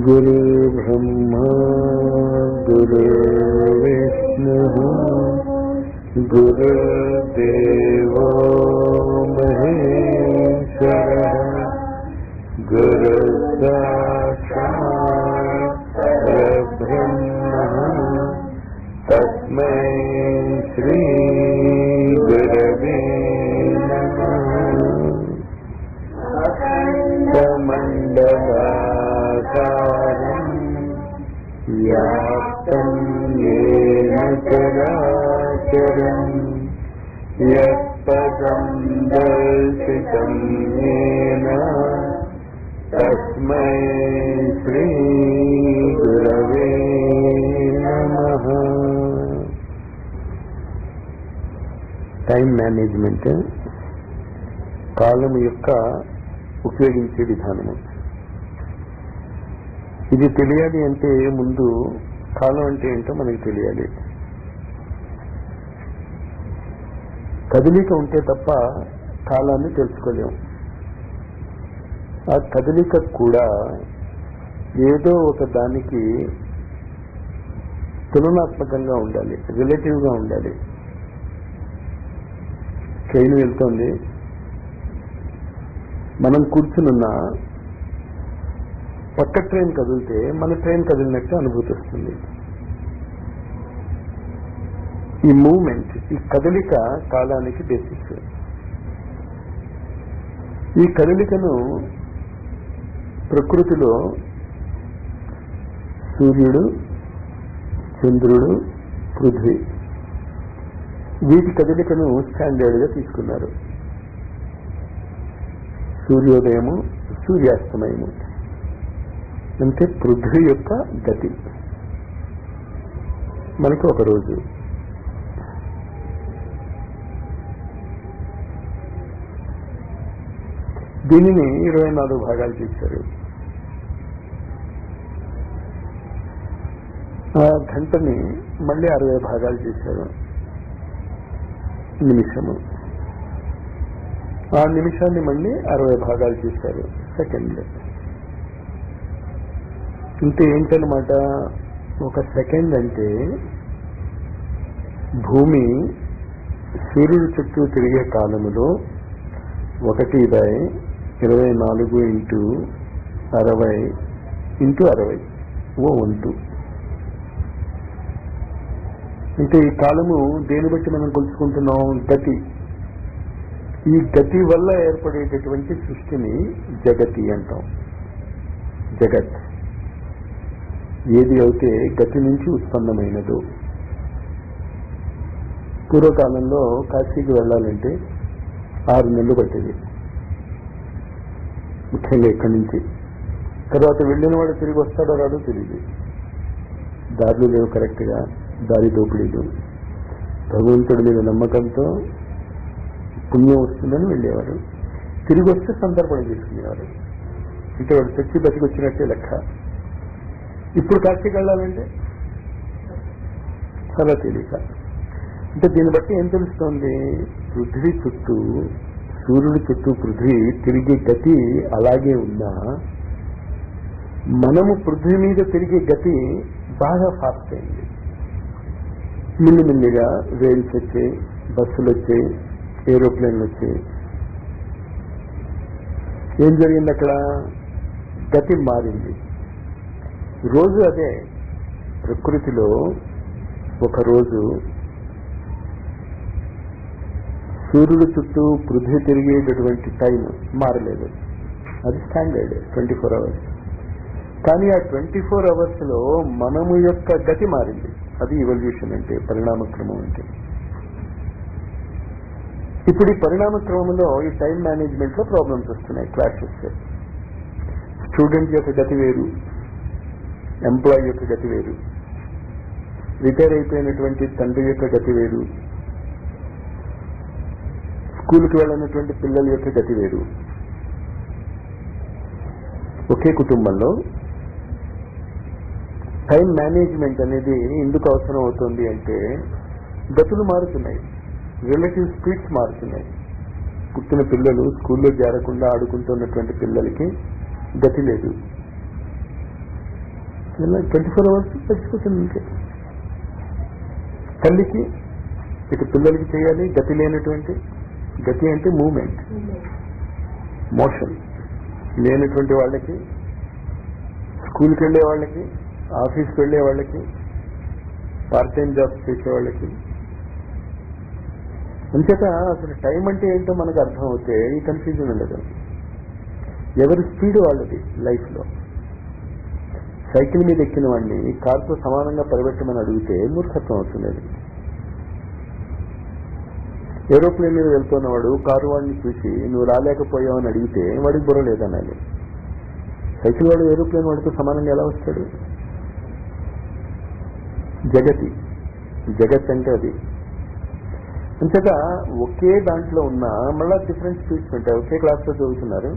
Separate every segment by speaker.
Speaker 1: गुरुर्ब्रह्मा गुरुर्विष्णुः गुरुर्देवो महेश्वरः गुरुसाक्षात् परब्रह्म तस्मै श्री गुरवे नमः। अखण्डमण्डलाकारं व्याप्तं येन चराचरं यत्पदं दर्शितं येन तस्मै श्री गुरवे नमः। టైం మేనేజ్మెంట్, కాలం యొక్క ఉపయోగించే విధానము. ఇది తెలియాలి అంటే ముందు కాలం అంటే ఏంటో మనకి తెలియాలి. కదలిక ఉంటే తప్ప కాలాన్ని తెలుసుకోలేము. ఆ కదలిక కూడా ఏదో ఒక దానికి తులనాత్మకంగా ఉండాలి, రిలేటివ్గా ఉండాలి. ట్రైన్ వెళ్తోంది, మనం కూర్చునున్న పక్క ట్రైన్ కదిలితే మన ట్రైన్ కదిలినట్టు అనుభూతి వస్తుంది. ఈ మూమెంట్, ఈ కదలిక కాలానికి బేసిస్. ఈ కదలికను ప్రకృతిలో సూర్యుడు, చంద్రుడు, పృథ్వీ వీటి కదలికను స్టాండర్డ్గా తీసుకున్నారు. సూర్యోదయము, సూర్యాస్తమయము అంటే పృథ్వీ యొక్క గతి. మనకి ఒక రోజు, దీనిని 24 భాగాలు చేశారు. ఆ గంటని మళ్ళీ 60 భాగాలు చేశారు. నిమిషము, ఆ నిమిషాన్ని మళ్ళీ 60 భాగాలు చేశారు. సెకండ్ అంటే ఏంటన్నమాట? ఒక సెకండ్ అంటే భూమి సూర్యుడు చుట్టూ తిరిగే కాలములో 1/24 × 60 × 60 ఓ వంతు. అంటే ఈ కాలము దేని బట్టి మనం కొలుసుకుంటున్నాం? గతి. ఈ గతి వల్ల ఏర్పడేటటువంటి సృష్టిని జగతి అంటాం. జగత్ ఏది అయితే గతి నుంచి ఉత్పన్నమైనదో. పూర్వకాలంలో కాశీకి వెళ్ళాలంటే 6 నెలలు పట్టేది, ముఖ్యంగా ఇక్కడి నుంచి. తర్వాత వెళ్ళిన వాడు తిరిగి వస్తాడో రాడో తెలియదు. దారులు లేవు కరెక్ట్గా, దారి దోపిడీలు. భగవంతుడి మీద నమ్మకంతో పుణ్యం వస్తుందని వెళ్ళేవారు, తిరిగి వస్తే సందర్భం చేసుకునేవారు. అంటే వాడు చచ్చి బతికి వచ్చినట్టే లెక్క. ఇప్పుడు కాశీకి వెళ్ళాలంటే చాలా తేలిక. అంటే దీన్ని బట్టి ఏం తెలుస్తోంది? పృథ్వీ చుట్టూ, సూర్యుడి చుట్టూ పృథ్వీ తిరిగే గతి అలాగే ఉన్నా మనము పృథ్వీ మీద తిరిగే గతి బాగా ఫాస్ట్ అయింది. మిల్లిమిల్లిగా రైల్స్ వచ్చాయి, బస్సులు వచ్చాయి, ఏరోప్లేన్లు వచ్చాయి. ఏం జరిగింది అక్కడ? గతి మారింది. రోజు అదే. ప్రకృతిలో ఒకరోజు సూర్యుడు చుట్టూ పృథ్వీ తిరిగేటటువంటి టైం మారలేదు. అది స్టాండర్డ్ 24 hours. కానీ ఆ 24 hours లో మనము యొక్క గతి మారింది. అది ఇవల్యూషన్ అంటే, పరిణామక్రమం అంటే. ఇప్పుడు ఈ పరిణామ క్రమంలో ఈ టైం మేనేజ్మెంట్ లో ప్రాబ్లమ్స్ వస్తున్నాయి, క్లాషెస్. స్టూడెంట్ యొక్క గతి వేరు, ఎంప్లాయీ యొక్క గతి వేరు, రిటైర్ అయిపోయినటువంటి తండ్రి యొక్క గతి వేరు, స్కూల్కి వెళ్ళినటువంటి పిల్లల యొక్క గతి వేరు. ఒకే కుటుంబంలో టైం మేనేజ్మెంట్ అనేది ఎందుకు అవసరం అవుతుంది అంటే గతులు మారుతున్నాయి, రిలేటివ్ స్పీడ్స్ మారుతున్నాయి. పుట్టిన పిల్లలు స్కూల్లో చేరకుండా ఆడుకుంటున్నటువంటి పిల్లలకి గతి లేదు, 24 అవర్స్ చచ్చిపోతుంది. తల్లికి ఇటు పిల్లలకి చేయాలి గతి లేనటువంటి, గతి అంటే మూమెంట్, మోషన్ లేనటువంటి వాళ్ళకి, స్కూల్కి వెళ్ళే వాళ్ళకి, ఆఫీస్కి వెళ్ళే వాళ్ళకి, పార్ట్ టైం జాబ్స్ చేసే వాళ్ళకి. అంచేత అసలు టైం అంటే ఏంటో మనకు అర్థం అవుతే ఈ కన్ఫ్యూజన్ ఉండదు. ఎవరి స్పీడ్ వాళ్ళది లైఫ్లో. సైకిల్ మీద ఎక్కిన వాడిని కార్తో సమానంగా పరిగెట్టమని అడిగితే మూర్ఖత్వం అవుతుంది. అది ఏరోప్లేన్ మీద వెళ్తున్నవాడు కారు వాడిని చూసి నువ్వు రాలేకపోయావు అని అడిగితే వాడికి బుర్ర లేదనాలి. సైకిల్ వాడు ఏరోప్లేన్ వాడితో సమానంగా ఎలా వస్తాడు? జగత్ అంటే అది. అంతేత ఒకే దాంట్లో ఉన్న మళ్ళా డిఫరెంట్ స్పీడ్స్ ఉంటాయి. ఒకే క్లాస్లో చదువుతున్నారు,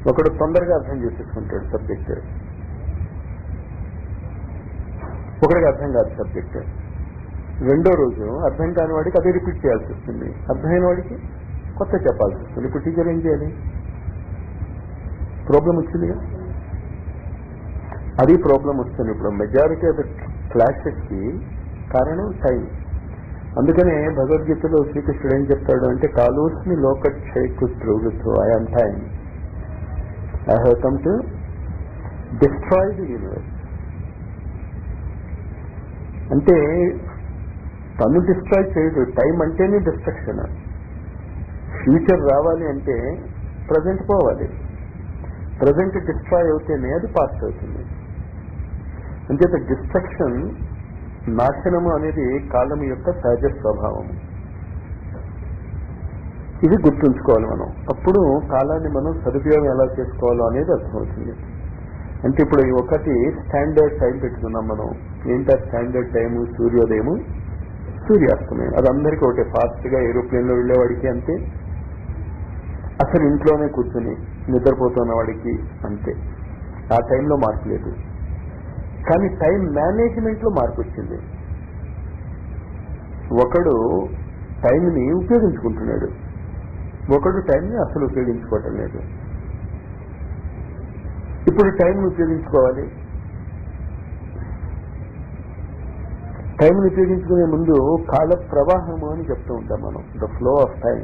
Speaker 1: ఒకడు తొందరగా అర్థం చేసేసుకుంటాడు సబ్జెక్ట్, ఒకడికి అర్థం కాదు సబ్జెక్ట్. రెండో రోజు అర్థం కాని వాడికి అదే రిపీట్ చేయాల్సి వస్తుంది, అర్థమైన వాడికి కొత్త చెప్పాల్సి వస్తుంది. ఇప్పుడు టీచర్ ఏం చేయాలి? ప్రాబ్లం వచ్చిందిగా, అది ప్రాబ్లం వస్తుంది. ఇప్పుడు మెజారిటీ ఆఫ్ క్లాసెస్కి కారణం టైం. అందుకనే భగవద్గీతలో శ్రీకృష్ణుడు ఏం చెప్తాడు అంటే కాలోస్మి లోకక్షేకుత్రుతో I am time, I have come to destroy the universe. అంటే తను డిస్ట్రాయ్ చేయడు, టైం అంటేనే డిస్ట్రక్షన్. ఫ్యూచర్ రావాలి అంటే ప్రజెంట్ పోవాలి, ప్రజెంట్ డిస్ట్రాయ్ అవుతేనే అది పాస్ట్ అవుతుంది. అంచేత డిస్ట్రక్షన్, నాశనము అనేది కాలం యొక్క సహజ స్వభావము. ఇది గుర్తుంచుకోవాలి మనం. అప్పుడు కాలాన్ని మనం సదుపయోగం ఎలా చేసుకోవాలో అనేది అర్థమవుతుంది. అంటే ఇప్పుడు ఒకటి స్టాండర్డ్ టైం పెట్టుకున్నాం మనం. ఏంటా స్టాండర్డ్ టైము? సూర్యోదయము, సూర్యాస్తమయం. అది అందరికీ ఒకటే. ఫాస్ట్గా ఏరోప్లేన్లో వెళ్ళేవాడికి అంతే, అసలు ఇంట్లోనే కూర్చొని నిద్రపోతున్న వాడికి అంతే. ఆ టైంలో మార్పు లేదు. కానీ టైం మేనేజ్మెంట్లో మార్పు వచ్చింది. ఒకడు టైంని ఉపయోగించుకుంటున్నాడు, ఒకడు టైంని అసలు ఉపయోగించుకోవటం లేదు. ఇప్పుడు టైంని ఉపయోగించుకోవాలి. టైంని ఉపయోగించుకునే ముందు కాల ప్రవాహము అని చెప్తూ ఉంటాం మనం, ద ఫ్లో ఆఫ్ టైం.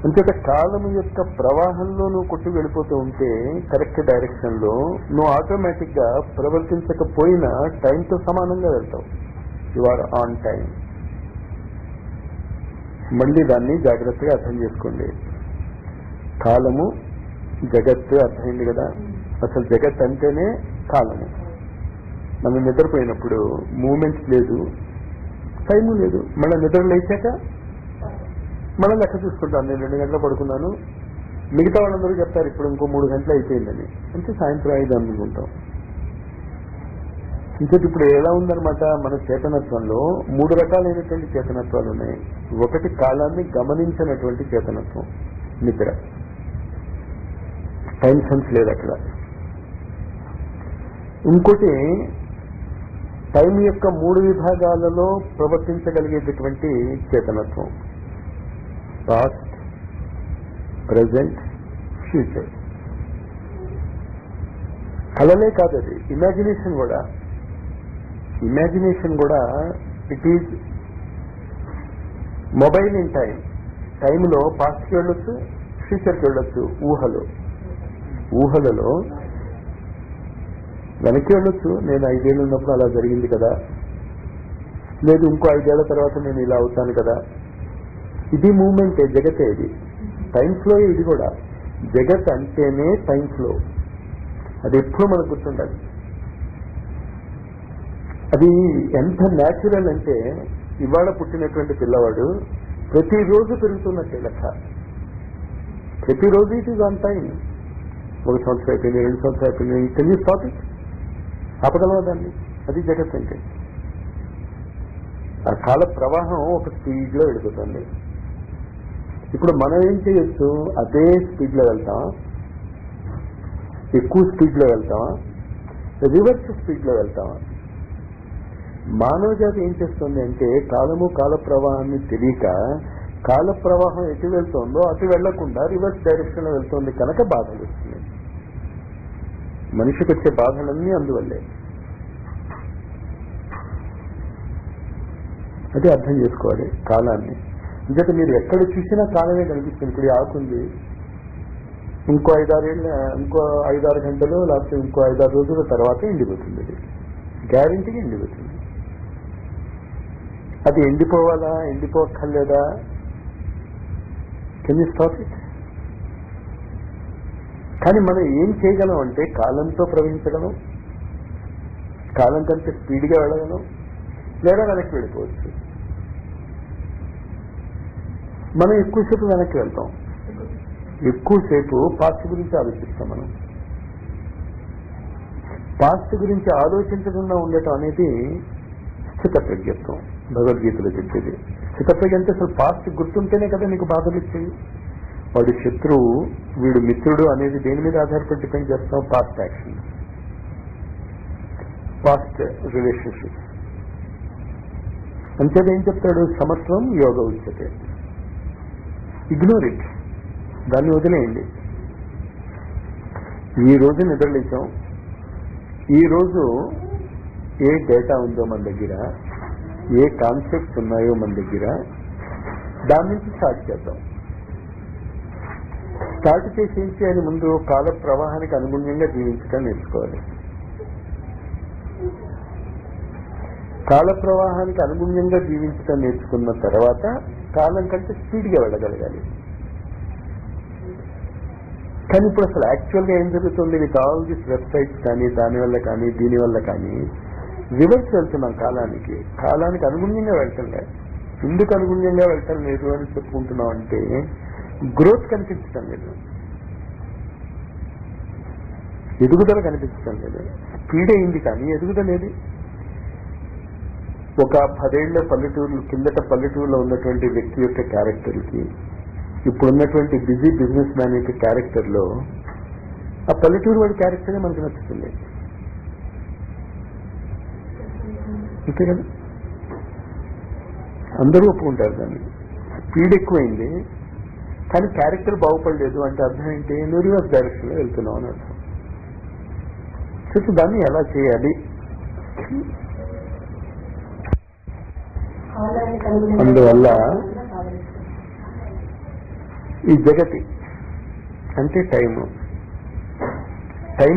Speaker 1: అంతేత కాలము యొక్క ప్రవాహంలో నువ్వు కొట్టు వెళ్ళిపోతూ ఉంటే కరెక్ట్ డైరెక్షన్ లో నువ్వు ఆటోమేటిక్ గా ప్రవర్తించకపోయినా టైంతో సమానంగా వెళ్తావు. You are on time. మళ్ళీ దాన్ని జాగ్రత్తగా అర్థం చేసుకోండి. కాలము, జగత్తు అర్థమైంది కదా. అసలు జగత్ అంటేనే కాలము. మనం నిద్రపోయినప్పుడు మూమెంట్ లేదు, టైము లేదు. మళ్ళీ నిద్ర లేచాక మనం లెక్క చూసుకుంటాం. నేను 2 గంటలు పడుకున్నాను, మిగతా వాళ్ళందరూ చెప్తారు ఇప్పుడు ఇంకో 3 గంటలు అయిపోయిందని, అంటే సాయంత్రం 5 అనుకుంటాం. ఇంకోటి ఇప్పుడు ఎలా ఉందనమాట, మన చేతనత్వంలో 3 రకాలైనటువంటి చేతనత్వాలు ఉన్నాయి. ఒకటి కాలాన్ని గమనించినటువంటి చేతనత్వం, నిద్ర, టైం సెన్స్ లేదు అక్కడ. ఇంకోటి టైం యొక్క 3 విభాగాలలో ప్రవర్తించగలిగేటటువంటి చేతనత్వం, పాస్ట్, ప్రజెంట్, ఫ్యూచర్. కలలే కాదు, అది ఇమాజినేషన్ కూడా. ఇమాజినేషన్ కూడా it is mobile in time. టైంలో పాస్ట్కి వెళ్ళొచ్చు, ఫ్యూచర్కి వెళ్ళొచ్చు. ఊహలలో వెనక్కి వెళ్ళొచ్చు. నేను 5 ఏళ్ళు ఉన్నప్పుడు అలా జరిగింది కదా, లేదు ఇంకో 5 ఏళ్ల తర్వాత నేను ఇలా అవుతాను కదా. ఇది మూమెంటే, జగతే. ఇది టైం ఫ్లో. ఇది కూడా జగత్ అంటేనే టైం ఫ్లో. అది ఎప్పుడు మనకు గుర్తుండాలి. అది ఎంత న్యాచురల్ అంటే ఇవాళ పుట్టినటువంటి పిల్లవాడు ప్రతిరోజు పెరుగుతున్నట్టే లెక్క. ప్రతిరోజు ఇట్ ఈజ్ ఆన్ టైం. 1 సంవత్సరం అయిపోయింది, 2 సంవత్సరాలు అయిపోయింది, కెన్ యూ స్టాప్ ఇట్? ఆపగలవా దాన్ని? అది జగత్ అంటే. ఆ కాల ప్రవాహం ఒక స్పీడ్లో వెళ్ళిపోతుంది. ఇప్పుడు మనం ఏం చేయొచ్చు? అదే స్పీడ్లో వెళ్తామా, ఎక్కువ స్పీడ్లో వెళ్తామా, రివర్స్ స్పీడ్లో వెళ్తామా? మానవ జాతి ఏం చేస్తుంది అంటే కాలము కాల ప్రవాహాన్ని తెలియక కాల ప్రవాహం ఎటు వెళ్తుందో అటు వెళ్లకుండా రివర్స్ డైరెక్షన్ లో వెళ్తుంది కనుక బాధలు వస్తున్నాయి. మనిషికి వచ్చే బాధలన్నీ అందువల్లే. అది అర్థం చేసుకోవాలి కాలాన్ని. ఇంకైతే మీరు ఎక్కడ చూసినా కాలమే కనిపిస్తుంది. ఇప్పుడు ఆకుంది, ఇంకో 5-6 గంటలు లేకపోతే ఇంకో 5-6 రోజుల తర్వాత ఎండిపోతుంది. అది గ్యారెంటీగా ఎండిపోతుంది. అది ఎండిపోవాలా, ఎండిపోక్కర్లేదా? Can you stop it? కానీ మనం ఏం చేయగలం అంటే కాలంతో ప్రవహించగలం, కాలం కంటే స్పీడ్గా వెళ్ళగలం, లేదా వెనక్కి వెళ్ళిపోవచ్చు. మనం ఎక్కువసేపు వెనక్కి వెళ్తాం, ఎక్కువసేపు పాస్ట్ గురించి ఆలోచిస్తాం. మనం పాస్ట్ గురించి ఆలోచించకుండా ఉండటం అనేది స్థితప్రజ్ఞత్వం. భగవద్గీతలో చెప్పేది స్థితప్రజ్ఞ అంటే అసలు పాస్ట్ గుర్తుంటేనే కదా నీకు బాధలు ఇచ్చేది. వాడు శత్రువు, వీడు మిత్రుడు అనేది దేని మీద ఆధారపడి డిపెండ్ చేస్తాం? Past action, past relationship. అంతేగా ఏం చెప్తాడు? సమత్వం యోగ ఉచ్యతే. ఇగ్నోర్ ఇట్, దాన్ని వదిలేయండి. ఈ రోజు నిద్రలేచాం, ఈ రోజు ఏ డేటా ఉందో మన దగ్గర, ఏ కాన్సెప్ట్స్ ఉన్నాయో మన దగ్గర, దాని నుంచి స్టార్ట్ చేద్దాం. స్టార్ట్ చేసి అని ముందు కాల ప్రవాహానికి అనుగుణ్యంగా జీవించడం నేర్చుకోవాలి. కాల ప్రవాహానికి అనుగుణ్యంగా జీవించడం నేర్చుకున్న తర్వాత కాలం కంటే స్పీడ్గా వెళ్ళగలగాలి. కానీ ఇప్పుడు అసలు యాక్చువల్గా ఏం జరుగుతుంది? విత్ ఆల్ దిస్ వెబ్సైట్స్ కానీ దానివల్ల కానీ దీనివల్ల కానీ రివర్స్ వెళ్తున్నాం. కాలానికి అనుగుణ్యంగా వెళ్ళటం లేదు. ఎందుకు అనుగుణ్యంగా వెళ్ళటం లేదు అని చెప్పుకుంటున్నాం అంటే గ్రోత్ కనిపించటం లేదు, ఎదుగుదల కనిపించటం లేదు. స్పీడ్ అయింది కానీ ఎదుగుదల లేదు. ఒక 10 ఏళ్ల కిందట పల్లెటూరులో ఉన్నటువంటి వ్యక్తి యొక్క క్యారెక్టర్కి ఇప్పుడున్నటువంటి బిజీ బిజినెస్ మ్యాన్ యొక్క క్యారెక్టర్లో ఆ పల్లెటూరు వాడి క్యారెక్టరే మనకు నచ్చుతుంది. అంతే కదా, అందరూ ఒప్పుకుంటారు దాన్ని. స్పీడ్ ఎక్కువైంది కానీ క్యారెక్టర్ బాగుపడలేదు అంటే అర్థం ఏంటి? నువ్వు రివర్స్ డైరెక్షన్లో వెళ్తున్నావు అని అర్థం. సో దాన్ని ఎలా చేయాలి? అందువల్ల ఈ జగతి అంటే టైం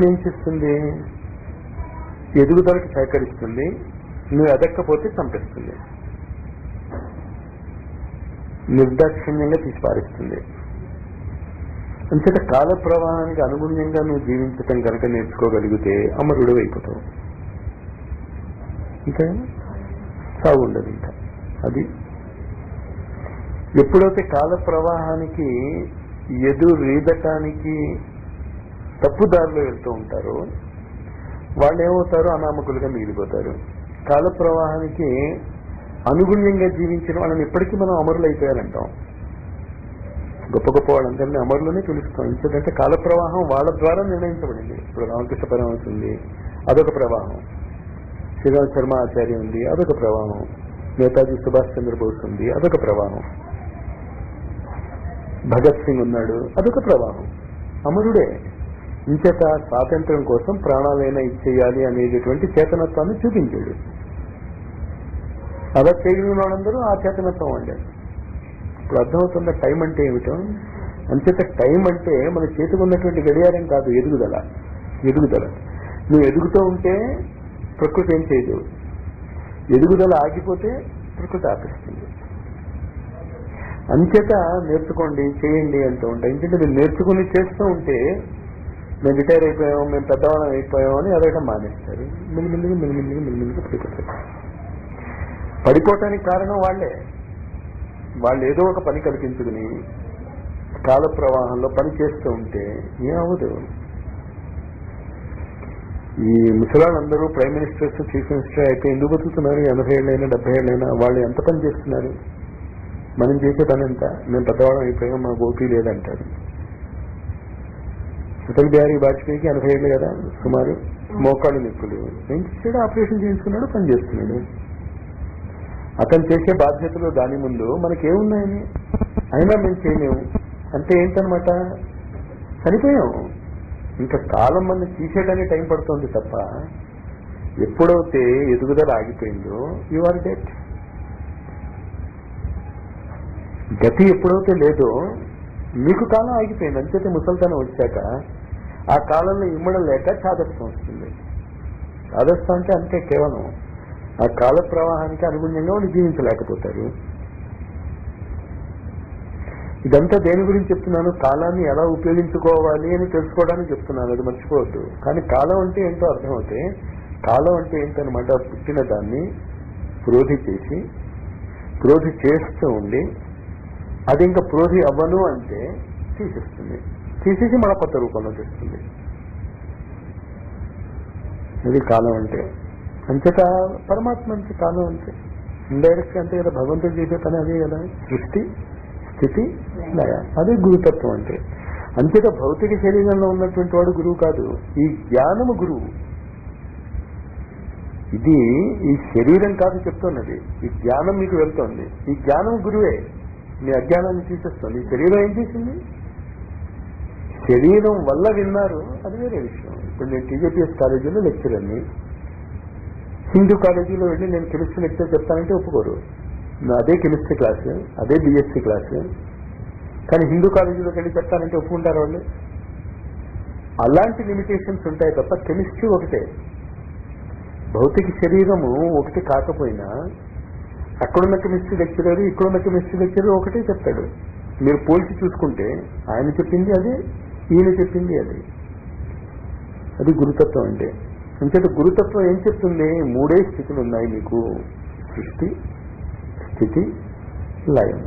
Speaker 1: ఏం చేస్తుంది? ఎదుగుదలకు సహకరిస్తుంది, నువ్వు ఎదక్కపోతే చంపేస్తుంది, నిర్దాక్షిణ్యంగా తీసిపారిస్తుంది. అంతేత కాల ప్రవాహానికి అనుగుణ్యంగా నువ్వు జీవించటం కనుక నేర్చుకోగలిగితే అమరుడు అయిపోతావు. ఇంకా సాగు ఉండదు. ఇంకా అది ఎప్పుడైతే కాల ప్రవాహానికి రీదటానికి తప్పుదారిలో వెళ్తూ ఉంటారో వాళ్ళు ఏమవుతారో అనామకులుగా మిగిలిపోతారు. కాల ప్రవాహానికి అనుగుణ్యంగా జీవించిన వాళ్ళని ఇప్పటికీ మనం అమరులు అయిపోయారంటాం. గొప్ప గొప్ప వాళ్ళందరినీ అమరులోనే పిలుస్తాం. ఎందుకంటే కాల ప్రవాహం వాళ్ళ ద్వారా నిర్ణయించబడింది. ఇప్పుడు రామకృష్ణ పరమహంస ఉంది, అదొక ప్రవాహం. శ్రీరామ్ శర్మ ఆచార్య ఉంది, అదొక ప్రవాహం. నేతాజీ సుభాష్ చంద్రబోస్ ఉంది, అదొక ప్రవాహం. భగత్ సింగ్ ఉన్నాడు, అదొక ప్రవాహం. అమరుడే. ఇంచేత స్వాతంత్ర్యం కోసం ప్రాణాలైనా ఇచ్చేయాలి అనేటటువంటి చేతనత్వాన్ని చూపించాడు. అలా చేయగలిగిన వాళ్ళందరూ ఆ చేతనత్వం వండారు. ఇప్పుడు అర్థమవుతుందా టైం అంటే ఏమిటో? అంచేత టైం అంటే మన చేతికి ఉన్నటువంటి గడియారం కాదు, ఎదుగుదల. నువ్వు ఎదుగుతూ ఉంటే ప్రకృతి ఏం చేయదు, ఎదుగుదల ఆగిపోతే ప్రకృతి ఆపిస్తుంది. అంచేత నేర్చుకోండి, చేయండి అంటూ ఉంటాయి. ఎందుకంటే మీరు నేర్చుకుని చేస్తూ ఉంటే మేము రిటైర్ అయిపోయాం, మేము పెద్దవాళ్ళం అయిపోయాం అని అడగడం మానేస్తారు. మెల్లిమెల్లిగా పడిపోతారు. పడిపోవటానికి కారణం వాళ్ళే. వాళ్ళు ఏదో ఒక పని కల్పించుకుని కాల ప్రవాహంలో పని చేస్తూ ఉంటే ఏమవ్వదు. ఈ ముసలాళ్ళందరూ ప్రైమ్ మినిస్టర్స్, చీఫ్ మినిస్టర్ అయితే ఎందుకు బతుకుతున్నారు? 80 ఏళ్ళైనా 70 ఏళ్ళైనా వాళ్ళు ఎంత పని చేస్తున్నారు? మనం చేసే పని ఎంత? మేము పెద్దవాళ్ళం అయిపోయాం, మాకు ఓపీ లేదంటారు. అటల్ బిహారీ వాజ్పేయికి 80 ఏళ్ళు కదా సుమారు, మోకాళ్ళు నొప్పులు. ఏం చేశాడు? ఆపరేషన్ చేయించుకున్నాడు, పని చేస్తున్నాడు. అతను చేసే బాధ్యతలు దాని ముందు మనకేమున్నాయని అయినా మేము చేయలేము అంటే ఏంటనమాట? చనిపోయాం. ఇంకా కాలం మన తీసేయడానికి టైం పడుతుంది తప్ప ఎప్పుడైతే ఎదుగుదల ఆగిపోయిందో యు ఆర్ డెడ్. గతి ఎప్పుడైతే లేదో మీకు కాలం ఆగిపోయింది. అంచేతే ముసలితనం వచ్చాక ఆ కాలంలో ఇమ్మడం లేక చాదస్తం వస్తుంది. చాదస్తం అంటే అంతే, కేవలం ఆ కాల ప్రవాహానికి అనుగుణంగా వాళ్ళు జీవించలేకపోతారు. ఇదంతా దేని గురించి చెప్తున్నాను? కాలాన్ని ఎలా ఉపయోగించుకోవాలి అని తెలుసుకోవడానికి చెప్తున్నాను, అది మర్చిపోవద్దు. కానీ కాలం అంటే ఏంటో అర్థమవుతే, కాలం అంటే ఏంటనమాట? పుట్టిన దాన్ని ప్రోధి చేసి ప్రోధి చేస్తూ ఉండి అది ఇంకా ప్రోధి అవ్వను అంటే తీసేస్తుంది, తీసేసి మన కొత్త రూపంలో తెస్తుంది. ఇది కాలం అంటే. అంచేత పరమాత్మ అంటే కాలం అంటే ఇండైరెక్ట్ అంతే కదా, భగవంతుడు చేసే పని అదే కదా, సృష్టి స్థితి లయ. అదే గురుతత్వం అంటే. అంచేత భౌతిక శరీరంలో ఉన్నటువంటి వాడు గురువు కాదు, ఈ జ్ఞానము గురువు. ఇది ఈ శరీరం కాదు చెప్తున్నది, ఈ జ్ఞానం మీకు వెళ్తోంది. ఈ జ్ఞానం గురువే మీ అజ్ఞానాన్ని తీసేస్తుంది. ఈ శరీరం ఏం చేసింది? శరీరం వల్ల విన్నారు, అది వేరే విషయం. ఇప్పుడు నేను టీజేపీఎస్ కాలేజీలో లెక్చరర్ని, హిందూ కాలేజీలో వెళ్ళి నేను కెమిస్ట్రీ లెక్చర్ చెప్తానంటే ఒప్పుకోరు. అదే కెమిస్ట్రీ క్లాసు, అదే బిఎస్సీ క్లాసు, కానీ హిందూ కాలేజీలోకి వెళ్ళి చెప్తానంటే ఒప్పుకుంటారు వాళ్ళు. అలాంటి లిమిటేషన్స్ ఉంటాయి తప్ప కెమిస్ట్రీ ఒకటే. భౌతిక శరీరము ఒకటి కాకపోయినా అక్కడున్న కెమిస్ట్రీ లెక్చరర్, ఇక్కడున్న కెమిస్ట్రీ లెక్చరర్ ఒకటే చెప్తాడు. మీరు పోల్చి చూసుకుంటే ఆయన చెప్పింది అదే, ఈయన చెప్పింది అది. అది గురుతత్వం అంటే. అంచేత గురుతత్వం ఏం చెప్తుంది? 3 స్థితులు ఉన్నాయి మీకు, సృష్టి, స్థితి, లయం.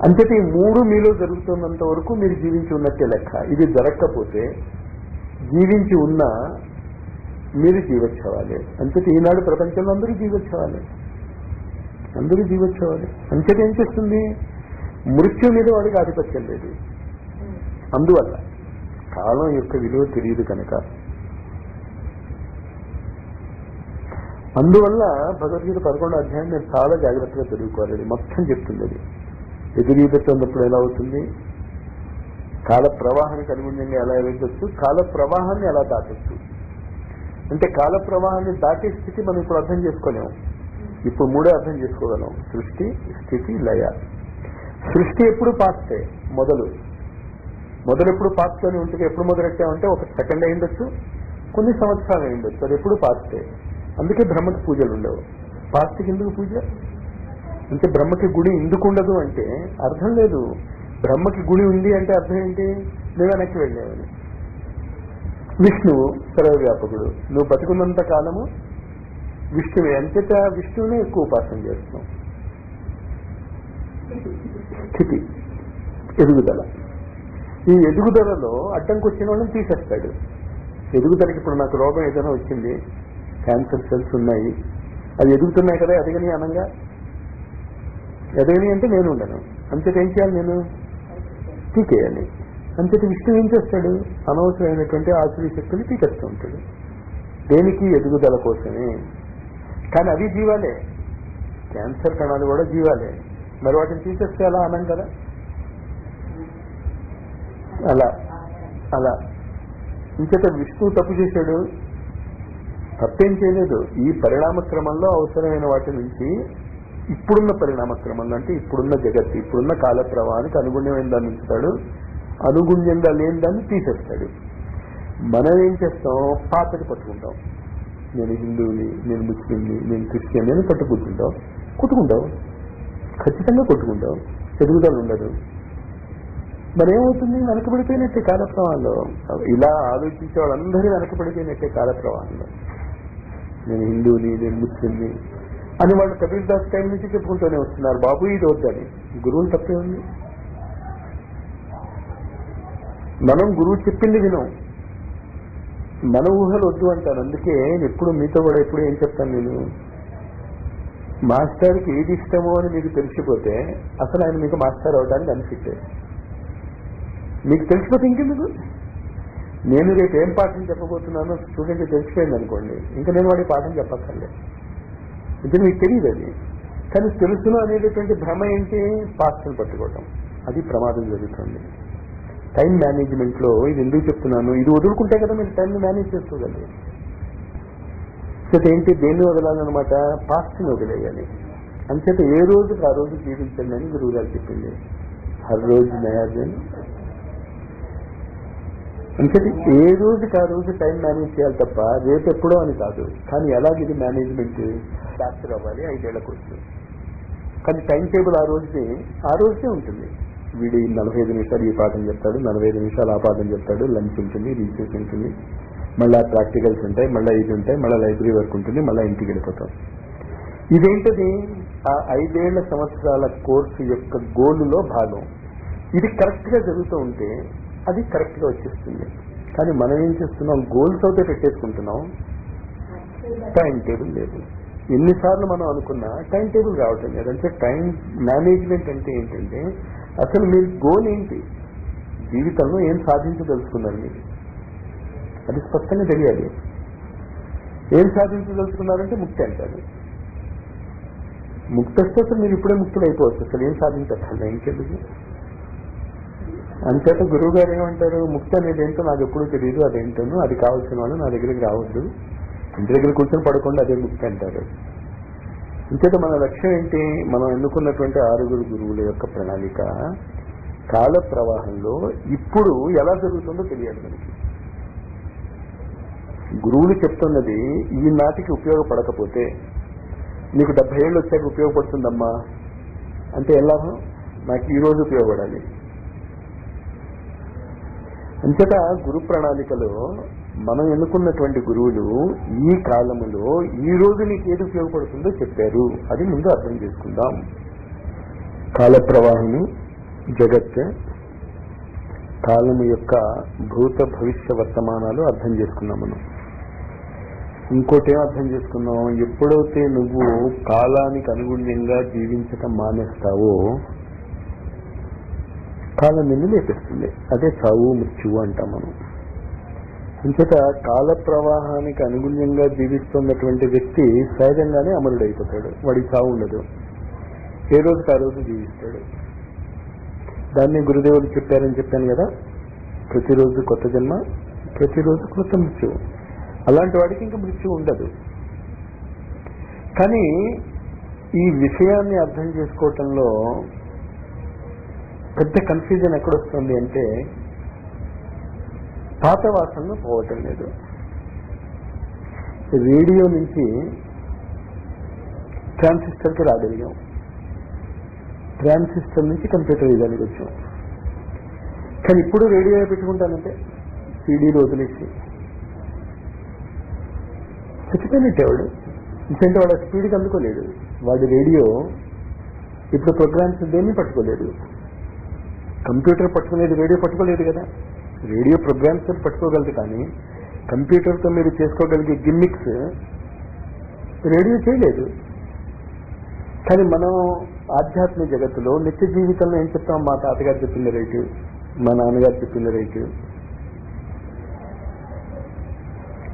Speaker 1: అంచేత ఈ 3 మీలో జరుగుతున్నంత వరకు మీరు జీవించి ఉన్నట్టే లెక్క. ఇది జరగకపోతే జీవించి ఉన్నా మీరు జీవోత్సవాలే. అంచేత ఈనాడు ప్రపంచంలో అందరూ జీవోత్సవాలే, అందరూ జీవోత్సవాలే. అంచేత ఏం చేస్తుంది? మృత్యు మీద వాడికి ఆధిపత్యం లేదు. అందువల్ల కాలం యొక్క విలువ తెలియదు కనుక. అందువల్ల భగవద్గీత 11వ అధ్యాయం నేను చాలా జాగ్రత్తగా చదువుకోవాలి. మొత్తం చెప్తుంది అది. ఎదురీదుతున్నప్పుడు ఎలా అవుతుంది, కాల ప్రవాహానికి అనుగుణంగా ఎలా వెళ్ళొచ్చు, కాల ప్రవాహాన్ని ఎలా దాటొచ్చు. అంటే కాల ప్రవాహాన్ని దాటే స్థితి మనం ఇప్పుడు అర్థం చేసుకోలేము. ఇప్పుడు 3 అర్థం చేసుకోగలం: సృష్టి, స్థితి, లయ. సృష్టి ఎప్పుడు పాస్తే, మొదలు ఎప్పుడు పాస్తోనే ఉంటుంది. ఎప్పుడు మొదలెట్టామంటే 1 సెకండ్ అయిండొచ్చు, కొన్ని సంవత్సరాలు అయిండొచ్చు, అది ఎప్పుడు పాస్తే. అందుకే బ్రహ్మకి పూజలు ఉండవు. పాస్తికి ఎందుకు పూజ అంటే? బ్రహ్మకి గుడి ఎందుకు ఉండదు అంటే అర్థం లేదు. బ్రహ్మకి గుడి ఉంది అంటే అర్థం ఏంటి? నువ్వు వెనక్కి వెళ్ళావని. విష్ణువు సర్వవ్యాపకుడు, నువ్వు బతుకున్నంత కాలము విష్ణువే. అంచేత విష్ణువునే ఎక్కువ ఉపాసన చేస్తున్నాం. స్థితి, ఎదుగుదల. ఈ ఎదుగుదలలో అడ్డంకి వచ్చిన వాళ్ళని తీసేస్తాడు. ఎదుగుదలకి ఇప్పుడు నాకు రోగం ఏదైనా వచ్చింది, క్యాన్సర్ సెల్స్ ఉన్నాయి, అది ఎదుగుతున్నాయి కదా, ఎదగని అనంగా. ఎదగని అంటే నేను ఉండను. అంచేత ఏం చేయాలి? నేను తీకేయాలి. అంచేత విష్ణువు ఏం చేస్తాడు? అనవసరమైనటువంటి ఆశ్చర్య శక్తులు తీసేస్తూ ఉంటాడు. దేనికి? ఎదుగుదల కోసమే. కానీ అవి జీవాలే, క్యాన్సర్ కణాలు కూడా జీవాలే. మరి వాటిని తీసేస్తే అలా అనం కదా. అలా అలా ఇంచేత విష్ణువు తప్పు చేశాడు, తప్పేం చేయలేదు. ఈ పరిణామ క్రమంలో అవసరమైన వాటి నుంచి ఇప్పుడున్న పరిణామ క్రమంలో, అంటే ఇప్పుడున్న జగత్తు, ఇప్పుడున్న కాల ప్రవాహానికి అనుగుణ్యమైన దాన్ని ఉంచుతాడు, అనుగుణ్యంగా లేని దాన్ని తీసేస్తాడు. మనం ఏం చేస్తాం? పాతకి పట్టుకుంటాం. నేను హిందువుని, నేను ముస్లింని, నేను క్రిస్టియన్ అని కొట్టుకుంటావు, ఖచ్చితంగా కొట్టుకుంటావు. ఎదుగుదల ఉండదు. మరేమవుతుంది? వెనకబడిపోయినట్టే కాల ప్రవాహంలో. ఇలా ఆలోచించే వాళ్ళందరూ వెనకబడిపోయినట్టే కాల ప్రవాహంలో. నేను హిందువుని, నేను ముస్లింని అని వాళ్ళు కబీర్ దాస్ టైం నుంచి చెప్పుకుంటూనే వస్తున్నారు, బాబు ఇది వద్దని. గురువులు తప్పే ఉంది. మనం గురువు చెప్పింది వినం, మన ఊహలు వద్దు అంటారు. అందుకే ఎప్పుడు మీతో కూడా ఎప్పుడు ఏం చెప్తాను నేను, మాస్టర్కి ఏది ఇష్టమో అని మీకు తెలిసిపోతే అసలు ఆయన మీకు మాస్టర్ అవడానికి అనిపిస్తే, మీకు తెలిసిపోతే ఇంకెందుకు. నేను రేపు ఏం పాఠం చెప్పబోతున్నానో స్టూడెంట్కి తెలిసిపోయింది అనుకోండి, ఇంకా నేను వాడి పాఠం చెప్పక్కర్లేదు. ఇది మీకు తెలియదు. అది కానీ తెలుసును అనేటటువంటి భ్రమ ఏంటి, పాస్టర్ని పట్టుకోవటం. అది ప్రమాదం జరుగుతుంది. టైం మేనేజ్మెంట్లో ఇది ఎందుకు చెప్తున్నాను, ఇది వదులుకుంటే కదా మీరు టైంని మేనేజ్ చేసుకోగలరు. సో ఏంటి, దేన్ని వదలాలన్నమాట, పాస్ట్ని వదిలేయాలి. అంచేత ఏ రోజుకి ఆ రోజు జీవించండి అని గురువు గారు చెప్పింది. హర్ రోజు నయాజన్. అంచేత ఏ రోజుకి ఆ రోజు టైం మేనేజ్ చేయాలి తప్ప రేపు ఎప్పుడో అని కాదు. కానీ ఎలాగిది మేనేజ్మెంట్ డాక్టర్ అవ్వాలి 5 ఏళ్ల కోర్సు. కానీ టైం టేబుల్ ఆ రోజే ఉంటుంది. వీడి 45 నిమిషాలు ఈ పాఠం చెప్తాడు, 45 నిమిషాలు ఆ పాఠం చెప్తాడు, లంచ్ ఉంటుంది, రీసెర్చ్ ఉంటుంది, మళ్ళీ ప్రాక్టికల్స్ ఉంటాయి, మళ్ళీ ఇది ఉంటాయి, మళ్ళీ లైబ్రరీ వర్క్ ఉంటుంది, మళ్ళీ ఇంటికి వెళ్ళిపోతాం. ఇదేంటది, ఆ 5 ఏళ్ల సంవత్సరాల కోర్సు యొక్క గోలులో భాగం. ఇది కరెక్ట్గా జరుగుతూ ఉంటే అది కరెక్ట్గా వచ్చేస్తుంది. కానీ మనం ఏం చేస్తున్నాం, గోల్స్ అయితే పెట్టేసుకుంటున్నాం, టైం టేబుల్ లేదు. ఎన్నిసార్లు మనం అనుకున్నా టైం టేబుల్ రావటం లేదు. అంటే టైం మేనేజ్మెంట్ అంటే ఏంటంటే అసలు మీరు గోల్ ఏంటి, జీవితంలో ఏం సాధించదలుచుకున్నారు మీరు, అది స్పష్టంగా తెలియాలి. ఏం సాధించదలుచుకున్నారంటే ముక్తి అంటారు. ముక్తి వస్తే అసలు మీరు ఇప్పుడే ముక్తులు అయిపోవచ్చు, అసలు ఏం సాధించాలి ఇంకెందుకు. అంచేత గురువు గారు ఏమంటారు, ముక్తి అనేది ఏంటో నాకు ఎప్పుడూ తెలియదు, అదేంటో అది కావాల్సిన వాళ్ళు నా దగ్గరికి రావద్దు, ఇంటి దగ్గర కూర్చొని పడకుండా అదే ముక్తి అంటారు. ఇంచేత మన లక్ష్యం ఏంటి, మనం ఎన్నుకున్నటువంటి 6 గురువుల యొక్క ప్రణాళిక కాల ప్రవాహంలో ఇప్పుడు ఎలా జరుగుతుందో తెలియాలి మనకి. గురువులు చెప్తున్నది ఈనాటికి ఉపయోగపడకపోతే నీకు 70 ఏళ్ళు వచ్చాక ఉపయోగపడుతుందమ్మా అంటే ఎలా, నాకు ఈరోజు ఉపయోగపడాలి. అంచేత గురు ప్రణాళికలో మనం ఎన్నుకున్నటువంటి గురువులు ఈ కాలములో ఈ రోజు నీకు ఏది ఉపయోగపడుతుందో చెప్పారు. అది ముందు అర్థం చేసుకుందాం. కాల ప్రవాహము, జగత్, కాలము యొక్క భూత భవిష్య వర్తమానాలు అర్థం చేసుకున్నాం మనం. ఇంకోటి ఏం అర్థం చేసుకున్నాం, ఎప్పుడైతే నువ్వు కాలానికి అనుగుణ్యంగా జీవించటం మానేస్తావో కాలం నిన్ను లేపేస్తుంది. అదే చావు మృత్యువు అంటాం మనం. ఇంచేత కాల ప్రవాహానికి అనుగుణ్యంగా జీవిస్తున్నటువంటి వ్యక్తి సహజంగానే అమరుడైపోతాడు, వాడికి చావు ఉండదు, ఏ రోజుకి ఆ రోజు జీవిస్తాడు. దాన్ని గురుదేవులు చెప్పారని చెప్పాను కదా, ప్రతిరోజు కొత్త జన్మ, ప్రతిరోజు కొత్త మృత్యువు. అలాంటి వాడికి ఇంకా మృత్యువు ఉండదు. కానీ ఈ విషయాన్ని అర్థం చేసుకోవటంలో పెద్ద కన్ఫ్యూజన్ ఎక్కడొస్తుంది అంటే పాత వాసనలు పోవటం లేదు. రేడియో నుంచి ట్రాన్సిస్టర్కి రాగలిగాం, ట్రాన్సిస్టర్ నుంచి కంప్యూటర్ యుగానికి వచ్చాం. కానీ ఇప్పుడు రేడియో పెట్టుకుంటానంటే సీడీలు వదిలేసి చచ్చిపోయినట్టేవాడు. ఎందుకంటే వాడు స్పీడ్కి అందుకోలేడు. వాడి రేడియో ఇప్పుడు ప్రోగ్రామ్స్ దేన్ని పట్టుకోలేదు. కంప్యూటర్ పట్టుకునేది రేడియో పట్టుకోలేదు కదా. రేడియో ప్రోగ్రామ్స్ పట్టుకోగలదు, కానీ కంప్యూటర్తో మీరు చేసుకోగలిగే గిమ్మిక్స్ రేడియో చేయలేదు. కానీ మనం ఆధ్యాత్మిక జగత్తులో నిత్య జీవితంలో ఏం చెప్తాం, మా తాతగారు చెప్పింది రైటు, మా నాన్నగారు చెప్పింది రైటు,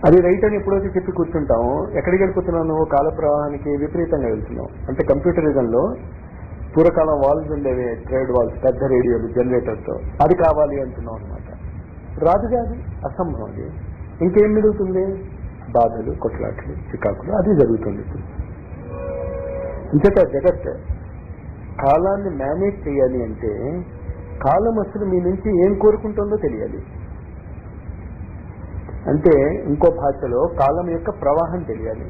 Speaker 1: అది రైట్ అని ఎప్పుడైతే చెప్పి కూర్చుంటాము, ఎక్కడికి వెళ్ళిపోతున్నావు, కాల ప్రవాహానికి విపరీతంగా వెళ్తున్నావు. అంటే కంప్యూటర్ యుగంలో పూర్వకాలం వాల్స్ ఉండేవి, ట్రేడ్ వాల్స్, పెద్ద రేడియోలు జనరేటర్తో, అది కావాలి అంటున్నాం అనమాట. రాదు కాదు, అసంభవం. అది ఇంకేం మిగులుతుంది, బాధలు, కొట్లాట్లు, చికాకులు, అది జరుగుతుంది. ఇంతక జగత్ కాలాన్ని మేనేజ్ చేయాలి అంటే కాలం అసలు మీ నుంచి ఏం కోరుకుంటుందో తెలియాలి. అంటే ఇంకో భాషలో కాలం యొక్క ప్రవాహం తెలియాలి.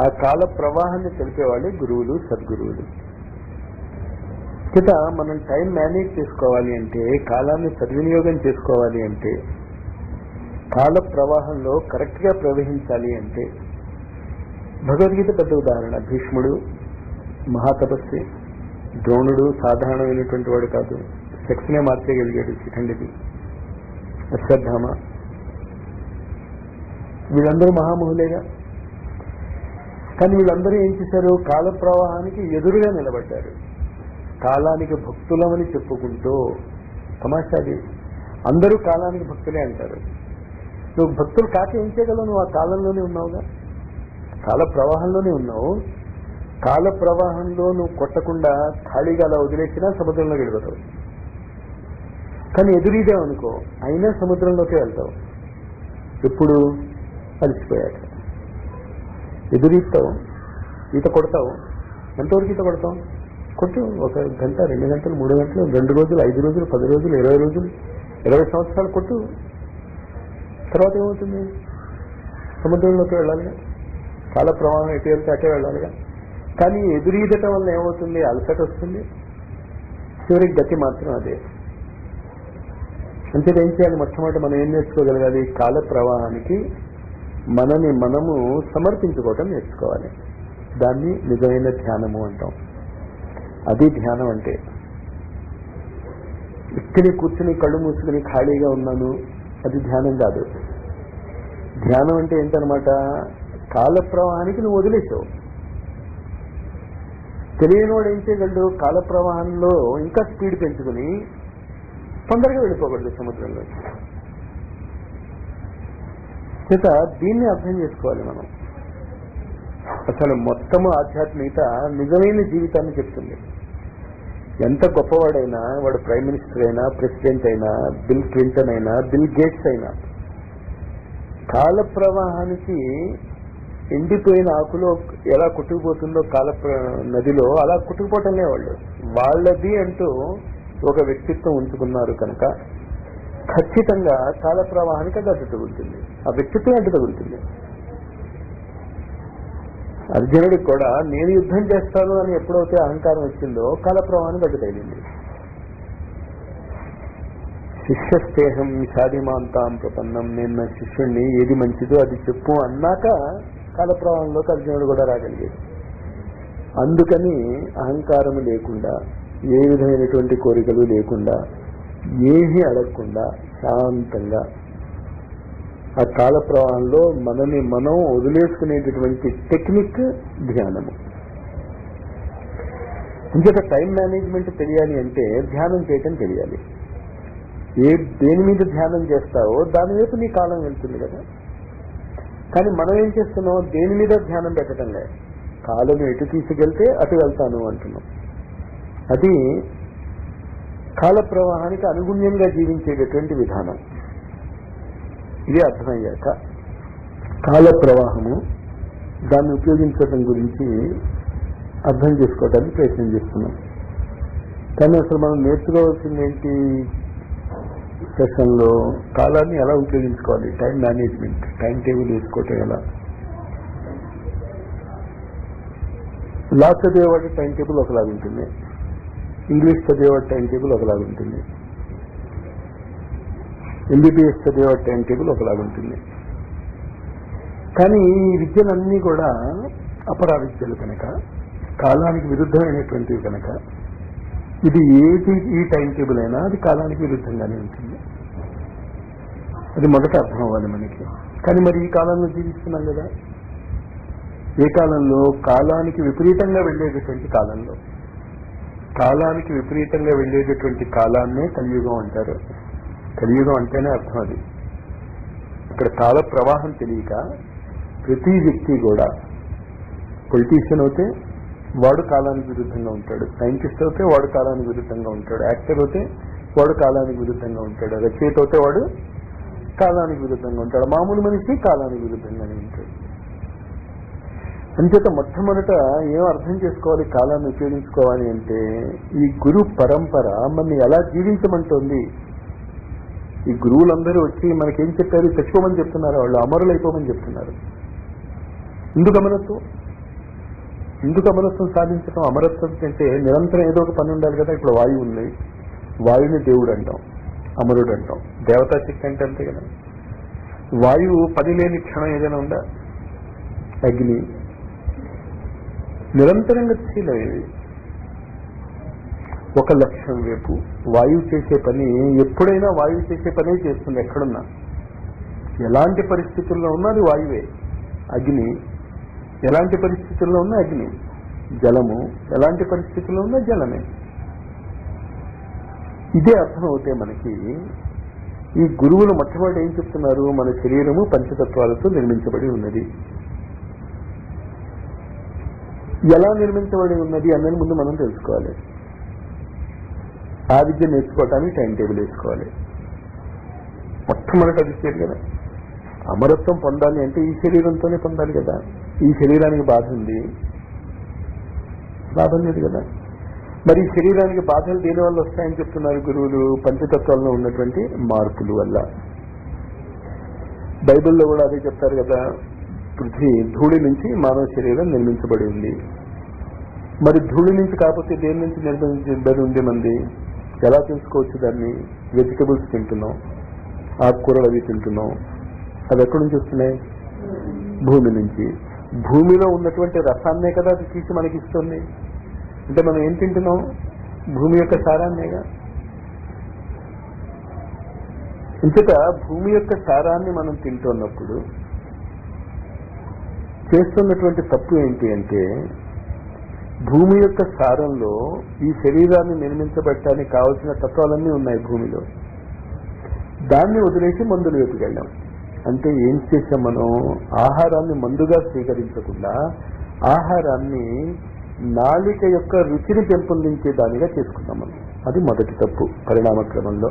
Speaker 1: ఆ కాల ప్రవాహాన్ని తెలిపేవాళ్ళే గురువులు, సద్గురువులు. ఇక మనం టైం మేనేజ్ చేసుకోవాలి అంటే, కాలాన్ని సద్వినియోగం చేసుకోవాలి అంటే, కాల ప్రవాహంలో కరెక్ట్గా ప్రవహించాలి అంటే భగవద్గీత పెద్ద ఉదాహరణ. భీష్ముడు మహాతపస్వి, ద్రోణుడు సాధారణమైనటువంటి వాడు కాదు, సెక్స్నే మార్చేయగలిగాడు శిఖండిని, అశ్వత్థామ, వీళ్ళందరూ మహామహులేగా. కానీ వీళ్ళందరూ ఏం చేశారు? కాల ప్రవాహానికి ఎదురుగా నిలబడ్డారు. కాలానికి భక్తులమని చెప్పుకుంటూ, తమాషాది, అందరూ కాలానికి భక్తులే అంటారు. నువ్వు భక్తులు కాక ఏం చేయగలవు? నువ్వు ఆ కాలంలోనే ఉన్నావుగా, కాల ప్రవాహంలోనే ఉన్నావు. కాల ప్రవాహంలో నువ్వు కొట్టకుండా ఖాళీగా అలా వదిలేసినా సముద్రంలో గడిపోతావు. కానీ ఎదురీదేవనుకో, అయినా సముద్రంలోకి వెళ్తావు. ఎప్పుడు? అలసిపోయాక. ఎదురీస్తావు, ఈత కొడతావు. ఎంతవరకు ఈత కొడతావు? కొట్టు, 1 గంట, 2 గంటలు, 3 గంటలు, 2 రోజులు, 5 రోజులు, 10 రోజులు, 20 రోజులు, 20 సంవత్సరాలు కొట్టు. తర్వాత ఏమవుతుంది? సముద్రంలోకి వెళ్ళాలిగా, కాల ప్రవాహం ఎటు వెళ్తే అటే వెళ్ళాలిగా. కానీ ఎదురీదటం వల్ల ఏమవుతుంది? అలసట వస్తుంది, చివరికి గతి మాత్రం అదే. అంటే ఏం చేయాలి? మొట్టమొదటి మనం ఏం నేర్చుకోగలగాలి? కాల ప్రవాహానికి మనని మనము సమర్పించుకోవటం నేర్చుకోవాలి. దాన్ని నిజమైన ధ్యానము అంటాం. అది ధ్యానం అంటే. ఇక్కడే కూర్చుని కళ్ళు మూసుకుని ఖాళీగా ఉన్నాను, అది ధ్యానం కాదు. ధ్యానం అంటే ఏంటనమాట? కాల ప్రవాహానికి నువ్వు వదిలేసావు. తెలియనివాడు ఏం చేయగలడు? కాల ప్రవాహంలో ఇంకా స్పీడ్ పెంచుకుని తొందరగా వెళ్ళిపోకూడదు సముద్రంలో. చేత దీన్ని అర్థం చేసుకోవాలి మనం. అసలు మొత్తము ఆధ్యాత్మికత నిజమైన జీవితాన్ని చెప్తుంది. ఎంత గొప్పవాడైనా, వాడు ప్రైమ్ మినిస్టర్ అయినా, ప్రెసిడెంట్ అయినా, బిల్ క్లింటన్ అయినా, బిల్ గేట్స్ అయినా, కాల ప్రవాహానికి ఎండిపోయిన ఆకులో ఎలా కొట్టుకుపోతుందో కాల నదిలో, అలా కొట్టుకుపోవటంలే వాళ్ళు. వాళ్ళది అంటూ ఒక వ్యక్తిత్వం ఉంచుకున్నారు కనుక ఖచ్చితంగా కాల ప్రవాహానికి అది అడ్డు తగులుతుంది, ఆ వ్యక్తిత్వం అడ్డు తగులుతుంది. అర్జునుడికి కూడా నేను యుద్ధం చేస్తాను అని ఎప్పుడైతే అహంకారం వచ్చిందో కాల ప్రవాహానికి అడ్డు తగిలింది. శిష్యస్తేహం షాదిమాంతాం ప్రపన్నం, నేను నా శిష్యుణ్ణి, ఏది మంచిదో అది చెప్పు అన్నాక కాల ప్రవాహంలోకి అర్జునుడు కూడా రాగలిగాడు. అందుకని అహంకారము లేకుండా, ఏ విధమైనటువంటి కోరికలు లేకుండా, ఏమీ అడగకుండా శాంతంగా ఆ కాల ప్రవాహంలో మనని మనం వదిలేసుకునేటటువంటి టెక్నిక్ ధ్యానము. ఇంకొక టైం మేనేజ్మెంట్ తెలియాలి అంటే ధ్యానం చేయటం తెలియాలి. దేని మీద ధ్యానం చేస్తావో దాని వైపు నీ కాలం వెళ్తుంది కదా. కానీ మనం ఏం చేస్తున్నాం? దేని మీద ధ్యానం పెట్టడం లేదు, కాలం ఎటు తీసుకెళ్తే అటు వెళ్తాను అంటున్నాం. అది కాల ప్రవాహానికి అనుగుణ్యంగా జీవించేటటువంటి విధానం. ఇది అర్థమయ్యాక కాల ప్రవాహము దాన్ని ఉపయోగించడం గురించి అర్థం చేసుకోవడానికి ప్రయత్నం చేస్తున్నాం. కానీ అసలు మనం నేర్చుకోవాల్సింది ఏంటి? సెషన్లో కాలాన్ని ఎలా ఉపయోగించుకోవాలి, టైం మేనేజ్మెంట్, టైం టేబుల్ వేసుకోవటం ఎలా. లా చదివేవాడి టైం టేబుల్ ఒకలాగా ఉంటుంది, ఇంగ్లీష్ చదివేవాడి టైం టేబుల్ ఒకలాగా ఉంటుంది, ఎంబీబీఎస్ చదివేవాడి టైం టేబుల్ ఒకలాగా ఉంటుంది. కానీ ఈ విద్యలన్నీ కూడా అపరా విద్యలు కనుక, కాలానికి విరుద్ధమైనటువంటివి కనుక, ఇది ఏది ఈ టైం టేబుల్ అయినా అది కాలానికి విరుద్ధంగానే ఉంటుంది. అది మొదట అర్థం అవ్వాలి మనకి. కానీ మరి ఈ కాలంలో జీవిస్తున్నాం కదా, ఏ కాలంలో? కాలానికి విపరీతంగా వెళ్ళేటటువంటి కాలంలో. కాలానికి విపరీతంగా వెళ్ళేటటువంటి కాలాన్నే కలియుగం అంటారు. కలియుగం అంటేనే అర్థం అది. ఇక్కడ కాల ప్రవాహం తెలియక ప్రతి వ్యక్తి కూడా, పొలిటీషియన్ అయితే వాడు కాలానికి విరుద్ధంగా ఉంటాడు, సైంటిస్ట్ అయితే వాడు కాలానికి విరుద్ధంగా ఉంటాడు, యాక్టర్ అయితే వాడు కాలానికి విరుద్ధంగా ఉంటాడు, రచయిత అయితే వాడు కాలానికి విరుద్ధంగా ఉంటాడు, మామూలు మనిషి కాలానికి విరుద్ధంగానే ఉంటాడు. అంచేత మొట్టమొదట ఏం అర్థం చేసుకోవాలి కాలాన్ని ఉపయోగించుకోవాలి అంటే, ఈ గురు పరంపర మనని ఎలా జీవించమంటోంది. ఈ గురువులందరూ వచ్చి మనకేం చెప్పారు? చచ్చిపోమని చెప్తున్నారు, వాళ్ళు అమరులు అయిపోమని చెప్తున్నారు. ఎందుకు అమరత్వం? ఎందుకు అమరత్వం సాధించడం? అమరత్వం అంటే నిరంతరం ఏదో ఒక పని ఉండాలి కదా. ఇప్పుడు వాయువు ఉంది, వాయువుని దేవుడు అంటాం, అమరుడు అంటాం. దేవతా శక్తి అంటే అంతే కదా. వాయువు పని లేని క్షణం ఏదైనా ఉందా? అగ్ని, నిరంతరంగా గతిశీలమేవి. ఒక లక్ష్యం వైపు వాయువు చేసే పని ఎప్పుడైనా వాయువు చేసే పనే చేస్తుంది. ఎక్కడున్నా ఎలాంటి పరిస్థితుల్లో ఉన్నా అది వాయువే. అగ్ని ఎలాంటి పరిస్థితుల్లో ఉన్నా అగ్ని, జలము ఎలాంటి పరిస్థితుల్లో ఉన్నా జలమే. ఇదే అర్థం అవుతే మనకి ఈ గురువులు మొట్టమొదటి ఏం చెప్తున్నారు? మన శరీరము పంచతత్వాలతో నిర్మించబడి ఉన్నది. ఎలా నిర్మించబడి ఉన్నది అన్నది ముందు మనం తెలుసుకోవాలి. ఆ విద్య నేర్చుకోవటానికి టైం టేబుల్ వేసుకోవాలి. మొట్టమొదటి అది చేయాలి కదా. అమరత్వం పొందాలి అంటే ఈ శరీరంతోనే పొందాలి కదా. ఈ శరీరానికి బాధ ఉంది, లాభం లేదు కదా. మరి ఈ శరీరానికి బాధలు దేని వల్ల వస్తాయని చెప్తున్నారు గురువులు? పంచతత్వాల్లో ఉన్నటువంటి మార్పుల వల్ల. బైబిల్లో కూడా అదే చెప్తారు కదా. పృథ్వీ ధూళి నుంచి మానవ శరీరం నిర్మించబడి ఉంది. మరి ధూళి నుంచి కాకపోతే దేని నుంచి నిర్మించబడి ఉంది మంది? ఎలా తెలుసుకోవచ్చు దాన్ని? వెజిటబుల్స్ తింటున్నాం, ఆకుకూరలు అవి తింటున్నాం. అవి ఎక్కడి నుంచి వస్తున్నాయి? భూమి నుంచి. భూమిలో ఉన్నటువంటి రసాన్నే కదా అది తీసి మనకి ఇస్తుంది. అంటే మనం ఏం తింటున్నాం? భూమి యొక్క సారాన్నేగా. ఇంతట భూమి యొక్క సారాన్ని మనం తింటున్నప్పుడు చేస్తున్నటువంటి తప్పు ఏంటి అంటే, భూమి యొక్క సారంలో ఈ శరీరాన్ని నిర్మించబట్టడానికి కావలసిన తత్వాలన్నీ ఉన్నాయి భూమిలో. దాన్ని వదిలేసి మందులు వైపుకి వెళ్ళాం. అంటే ఏం చేసాం మనం? ఆహారాన్ని మందుగా స్వీకరించకుండా ఆహారాన్ని నాలిక యొక్క రుచిని పెంపొందించే దానిగా చేసుకున్నాం మనం. అది మొదటి తప్పు పరిణామ క్రమంలో.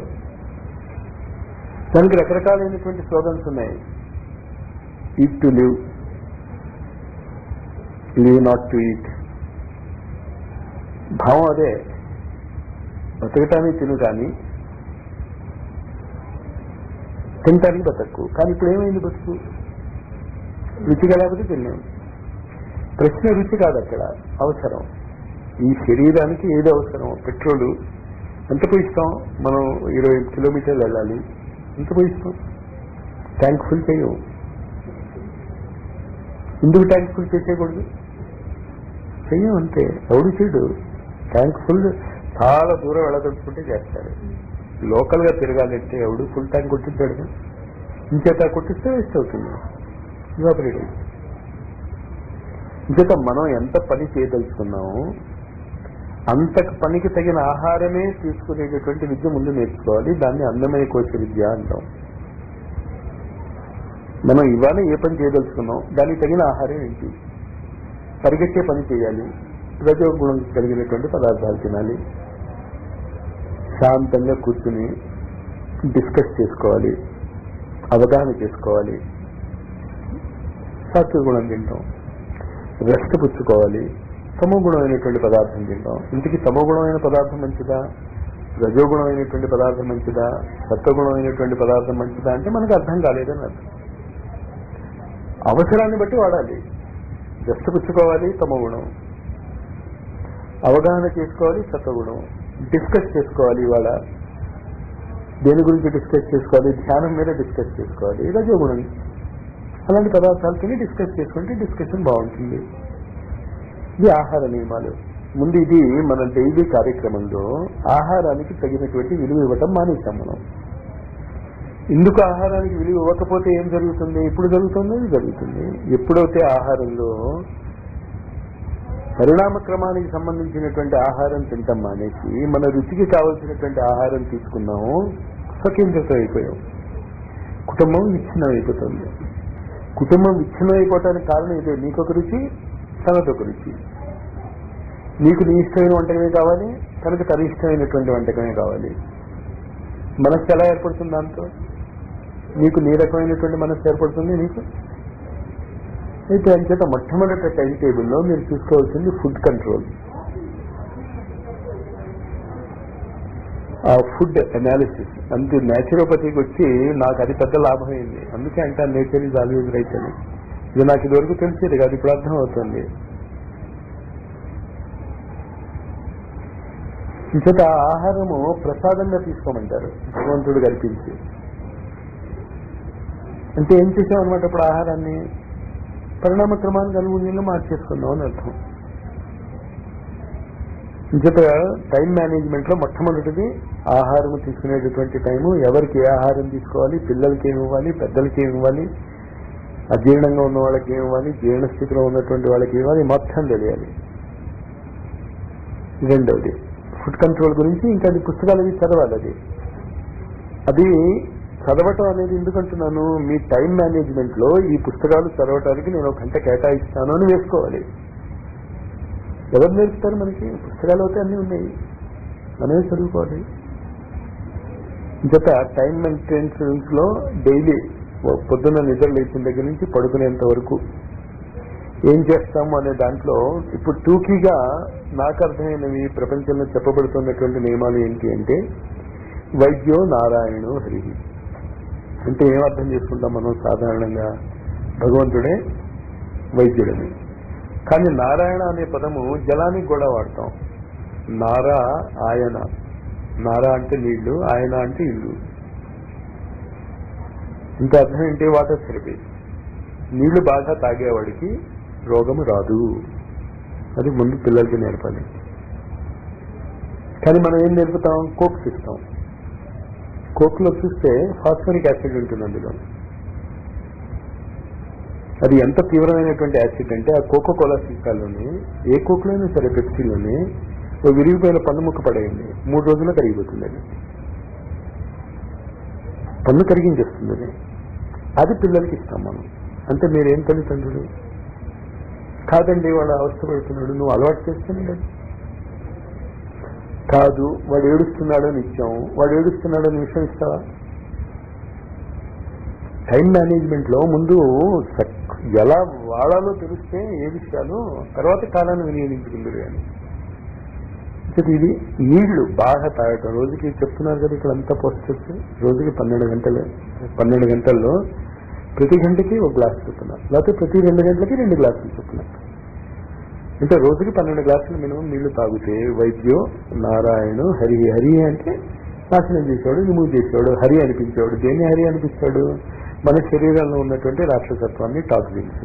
Speaker 1: దానికి రకరకాలైనటువంటి స్లోగన్స్ ఉన్నాయి. Eat to live, live not to eat. భావం అదే, బతకటానికి తిను కానీ తింటానికి బతకు. కానీ ఇప్పుడు ఏమైంది బతుకు? రుచిగా లేకపోతే తిన్నాం. ప్రశ్న రుచి కాదు అక్కడ, అవసరం. ఈ శరీరానికి ఏది అవసరం? పెట్రోలు ఎంత పోయిస్తాం మనం? 20 కిలోమీటర్లు వెళ్ళాలి, ఎంత పోయిస్తాం? ట్యాంక్ ఫుల్ చేయం. ఎందుకు ట్యాంక్ ఫుల్ చేసేయకూడదు? చెయ్యం అంతే. ఎవడు చేయడు. ట్యాంక్ ఫుల్ చాలా దూరం వెళ్ళదలుచుకుంటే చేస్తాడు. లోకల్ గా తిరగాలంటే ఎవడు ఫుల్ ట్యాంక్ కొట్టించాడు? ఇంచేత కొట్టిస్తే వేస్ట్ అవుతుంది, ఇవాపరేట్ అవుతుంది. ఇంచేత మనం ఎంత పని చేయదలుచుకున్నామో అంత పనికి తగిన ఆహారమే తీసుకునేటటువంటి విద్య ముందు నేర్చుకోవాలి. దాన్ని అన్నమయ కోశ విద్య అంటాం. మనం ఇవాళ ఏ పని చేయదలుచుకున్నాం, దానికి తగిన ఆహారం ఏంటి? పరిగెత్తే పని చేయాలి, రజోగుణం కలిగినటువంటి పదార్థాలు తినాలి, శాంతంగా కూర్చుని డిస్కస్ చేసుకోవాలి, అవగాహన చేసుకోవాలి. సాత్విక గుణం తింటాం, రెస్ట్ పుచ్చుకోవాలి. తమోగుణమైనటువంటి పదార్థం తింటాం. ఇంటికి తమోగుణమైన పదార్థం మంచిదా, రజోగుణమైనటువంటి పదార్థం మంచిదా, సత్వగుణమైనటువంటి పదార్థం మంచిదా అంటే మనకు అర్థం కాలేదని అర్థం. అవసరాన్ని బట్టి వాడాలి. రెస్ట్ పుచ్చుకోవాలి తమోగుణం, అవగాహన చేసుకోవాలి సత్వగుణం, డిస్కస్ చేసుకోవాలి. ఇవాళ దేని గురించి డిస్కస్ చేసుకోవాలి? ధ్యానం మీద డిస్కస్ చేసుకోవాలి, రజోగుణం. అలాంటి పదార్థాలు తిని డిస్కస్ చేసుకుంటే డిస్కషన్ బాగుంటుంది. ఇది ఆహార నియమాలు. ముందు ఇది మన డైలీ కార్యక్రమంలో ఆహారానికి తగినటువంటి విలువ ఇవ్వటం మానేసాం మనం. ఇందుకు ఆహారానికి విలువ ఇవ్వకపోతే ఏం జరుగుతుంది? ఇప్పుడు జరుగుతుంది, ఇది జరుగుతుంది. ఎప్పుడైతే ఆహారంలో పరిణామ క్రమానికి సంబంధించినటువంటి ఆహారం తింటాం మానేసి మన రుచికి కావలసినటువంటి ఆహారం తీసుకున్నాము, స్వకేంద్రితం అయిపోయాం. కుటుంబం విచ్ఛిన్నం అయిపోతుంది. కుటుంబం విచ్ఛిన్నం అయిపోవటానికి కారణం ఇదే. నీకొక రుచి, తనకొక రుచి. నీకు నీ ఇష్టమైన వంటకమే కావాలి, తనకు తన ఇష్టమైనటువంటి వంటకమే కావాలి. మనస్సు ఎలా ఏర్పడుతుంది? దాంతో నీకు నీ రకమైనటువంటి మనస్సు ఏర్పడుతుంది నీకు. అయితే అంచేత మొట్టమొదటి టైం టేబుల్లో మీరు చూసుకోవాల్సింది ఫుడ్ కంట్రోల్. ఆ ఫుడ్ అనాలిసిస్. అంతే. న్యాచురోపతికి వచ్చి నాకు అది పెద్ద లాభం అయింది. అందుకే అంటే నేచర్ ఈజ్ ఆల్వేజ్ రైట్ అని. ఇది నాకు ఇదివరకు తెలిసేది కాదు, ఇప్పుడు అర్థం అవుతుంది. ఇంచేత ఆహారము ప్రసాదంగా తీసుకోమంటారు భగవంతుడు కల్పించి. అంటే ఏం చేసామన్నమాట? ఇప్పుడు ఆహారాన్ని పరిణామ క్రమానికి అనుగుణంగా మార్చేసుకున్నాం అని అర్థం. ఇంచేత టైం మేనేజ్మెంట్లో మొట్టమొదటిది ఆహారం తీసుకునేటటువంటి టైము, ఎవరికి ఏ ఆహారం తీసుకోవాలి, పిల్లలకి ఏమి ఇవ్వాలి, పెద్దలకి ఏమి ఇవ్వాలి, అజీర్ణంగా ఉన్న వాళ్ళకి ఏమి ఇవ్వాలి, జీర్ణస్థితిలో ఉన్నటువంటి వాళ్ళకి ఇవ్వాలి, మొత్తం తెలియాలి. రెండవది ఫుడ్ కంట్రోల్ గురించి ఇంకా అది పుస్తకాలు అవి చదవాలి. అది చదవటం అనేది ఎందుకంటున్నాను, మీ టైం మేనేజ్మెంట్లో ఈ పుస్తకాలు చదవటానికి నేను 1 గంట కేటాయిస్తాను అని వేసుకోవాలి. ఎవరు నేర్పుతారు మనకి? పుస్తకాలు అయితే అన్నీ ఉన్నాయి, మనమే చదువుకోవాలి. ఇంకత టైం మెయింటెనెన్స్ లో డైలీ పొద్దున్న నిద్ర లేచిన దగ్గర నుంచి పడుకునేంత వరకు ఏం చేస్తాము అనే దాంట్లో ఇప్పుడు టూకీగా నాకు అర్థమైనవి ప్రపంచంలో చెప్పబడుతున్నటువంటి నియమాలు ఏంటి అంటే, వైద్యో నారాయణో హరి. అంటే ఏం అర్థం చేసుకుంటాం మనం సాధారణంగా, భగవంతుడే వైద్యుడని. కానీ నారాయణ అనే పదము జలానికి కూడా వాడతాం. నారా ఆయన, నారా అంటే నీళ్లు, ఆయన అంటే ఇల్లు. ఇంకా అర్థం ఏంటి? Water therapy. నీళ్లు బాగా తాగేవాడికి రోగము రాదు, అది ముందు పిల్లలకి నేర్పాలి. కానీ మనం ఏం నేర్పుతాం? కోక్స్ ఇస్తాం. కోక్లో చూస్తే ఫాస్ఫరిక్ యాసిడ్ ఉంటుంది అందులో. అది ఎంత తీవ్రమైనటువంటి యాసిడ్ అంటే, ఆ కోకో కోలా సీసాలోని, ఏ కోక్లోనే సరే, పెప్సీలోనే విరిగిపోయిన పన్ను ముక్క పడేయండి, 3 రోజుల్లో కరిగిపోతుంది. అది పన్ను కరిగించేస్తుంది. అది పిల్లలకి ఇస్తాం మనం. అంటే మీరేం తల్లిదండ్రులు కాదండి, వాడు అవస్థపడుతున్నాడు, నువ్వు అలవాటు చేస్తున్నాడు కాదు, వాడు ఏడుస్తున్నాడని ఇచ్చాం, వాడు ఏడుస్తున్నాడని విషయం ఇస్తావా? టైం మేనేజ్మెంట్లో ముందు ఎలా వాడాలో తెలిస్తే ఏ విషయాలు, తర్వాత కాలాన్ని వినియోగించుకుందరు. కానీ ఇది నీళ్లు బాగా తాగటం, రోజుకి చెప్తున్నారు కదా ఇక్కడ అంతా పోస్టర్స్, రోజుకి 12 గంటల్లో ప్రతి గంటకి 1 గ్లాస్ చెప్తున్నారు, లేకపోతే ప్రతి 2 గంటలకి 2 గ్లాసులు చెప్తున్నారు. అంటే రోజుకి 12 గ్లాసులు మినిమం నీళ్లు తాగితే వైద్యో నారాయణ హరి. హరి అంటే నాశనం చేసేవాడు, రిమూవ్ చేసేవాడు. హరి అనిపించేవాడు. దేన్ని హరి అనిపిస్తాడు? మన శరీరంలో ఉన్నటువంటి రాక్షసత్వాన్ని, టాక్సిన్స్.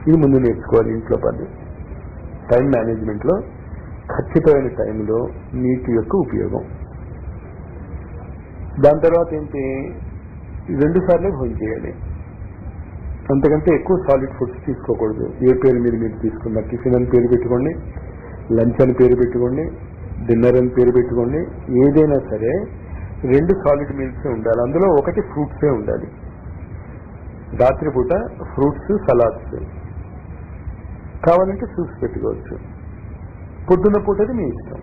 Speaker 1: ఇది ముందు నేర్చుకోవాలి ఇంట్లో పని. టైం మేనేజ్మెంట్లో ఖచ్చితమైన టైంలో నీటి యొక్క ఉపయోగం. దాని తర్వాత ఏంటి? 2 సార్లే భోజనం చేయాలి, అంతకంటే ఎక్కువ సాలిడ్ ఫుడ్స్ తీసుకోకూడదు. ఏ పేరు మీరు తీసుకున్నారు, టిఫిన్ అని పేరు పెట్టుకోండి, లంచ్ అని పేరు పెట్టుకోండి, డిన్నర్ అని పేరు పెట్టుకోండి, ఏదైనా సరే 2 సాలిడ్ మీల్సే ఉండాలి. అందులో 1 ఫ్రూట్సే ఉండాలి. రాత్రిపూట ఫ్రూట్స్, సలాడ్స్, కావాలంటే సూప్స్ పెట్టుకోవచ్చు. పొద్దున్న పూటది మీ ఇష్టం,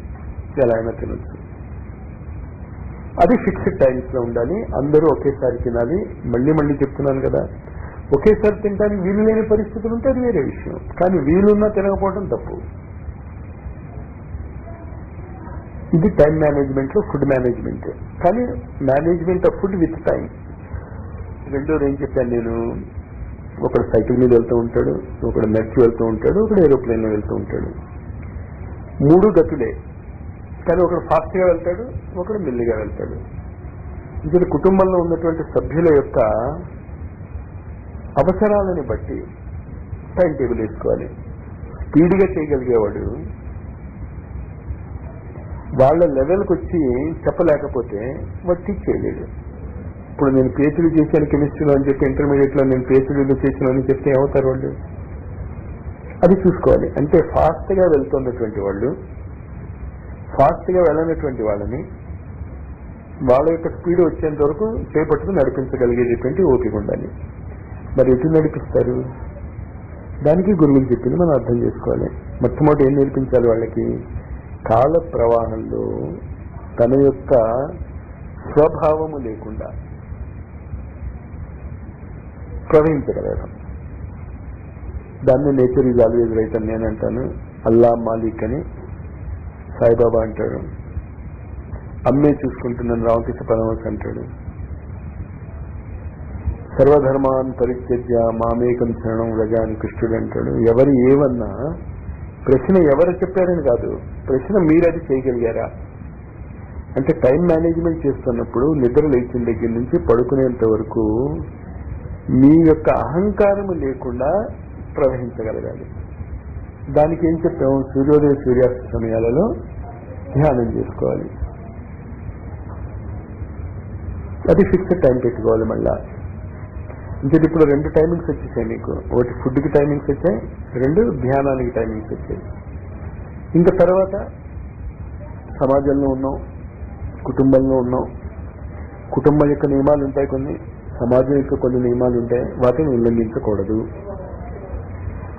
Speaker 1: ఎలా అయినా తినొచ్చు. అది ఫిక్స్డ్ టైమ్స్ లో ఉండాలి. అందరూ ఒకేసారి తినాలి. మళ్ళీ చెప్తున్నాను కదా, ఒకేసారి తినడానికి వీలు లేని పరిస్థితులు ఉంటే అది వేరే విషయం. కానీ వీలున్నా తినకపోవడం తప్పు. ఇది టైం మేనేజ్మెంట్ లో ఫుడ్ మేనేజ్మెంట్. కానీ management of food with time. రెండోది ఏం చెప్పాను నేను, ఒకడు సైకిల్ మీద వెళ్తూ ఉంటాడు, ఒకడు నడిచి వెళ్తూ ఉంటాడు, ఒకడు ఏరోప్లేన్ లో వెళ్తూ ఉంటాడు. 3 గతులే. కానీ ఒకడు ఫాస్ట్ గా వెళ్తాడు, ఒకడు మెల్లిగా వెళ్తాడు. ఇది కుటుంబంలో ఉన్నటువంటి సభ్యుల యొక్క అవసరాలని బట్టి టైం టేబుల్ వేసుకోవాలి. స్పీడ్గా చేయగలిగేవాడు వాళ్ళ లెవెల్కి వచ్చి చెప్పలేకపోతే వాడు టీచ్ చేయలేడు. ఇప్పుడు నేను పిహెచ్డీ చేశాను కెమిస్ట్రీలో అని చెప్పి, ఇంటర్మీడియట్లో నేను పిహెచ్డీలో చేశాను అని చెప్తే ఏమవుతారు వాళ్ళు? అది చూసుకోవాలి. అంటే ఫాస్ట్గా వెళ్తున్నటువంటి వాళ్ళు, ఫాస్ట్గా వెళ్ళనటువంటి వాళ్ళని వాళ్ళ యొక్క స్పీడ్ వచ్చేంత వరకు చేపట్టుకు నడిపించగలిగేటువంటి ఓపిక ఉండాలి. మరి ఎటు నడిపిస్తారు? దానికి గురువులు చెప్పింది మనం అర్థం చేసుకోవాలి. మొట్టమొదటి ఏం నేర్పించాలి వాళ్ళకి? కాల ప్రవాహంలో తన యొక్క స్వభావము లేకుండా ప్రవహించగలగడం. దాన్ని నేచర్ ఈజ్ ఆల్వేజ్ రైట్ అని నేను అంటాను. అల్లా మాలిక్ అని సాయిబాబా అంటాడు. అమ్మే చూసుకుంటున్నాను రామకృష్ణ పరమహంస అంటాడు. సర్వధర్మాన్ పరిత్యజ్య మామేకం శరణం వ్రజ అని కృష్ణుడు అంటాడు. ఎవరు ఏమన్నా ప్రశ్న ఎవరు చెప్పారని కాదు, ప్రశ్న మీరు అది చేయగలిగారా అంటే. టైం మేనేజ్మెంట్ చేస్తున్నప్పుడు నిద్ర లేచిన దగ్గర నుంచి పడుకునేంత వరకు మీ యొక్క అహంకారము లేకుండా ప్రవహించగలగాలి. దానికి ఏం చెప్పాము? సూర్యోదయ సూర్యాస్త సమయాలలో ధ్యానం చేసుకోవాలి. అది ఫిక్స్డ్ టైం పెట్టుకోవాలి. మళ్ళా అంటే ఇప్పుడు 2 టైమింగ్స్ వచ్చేసాయి మీకు. ఒకటి ఫుడ్కి టైమింగ్స్ వచ్చాయి, 2 ధ్యానానికి టైమింగ్స్ వచ్చాయి. ఇంకా తర్వాత సమాజంలో ఉన్నాం, కుటుంబంలో ఉన్నాం. కుటుంబం యొక్క నియమాలు ఉంటాయి కొన్ని, సమాజం యొక్క కొన్ని నియమాలు ఉంటాయి, వాటిని ఉల్లంఘించకూడదు.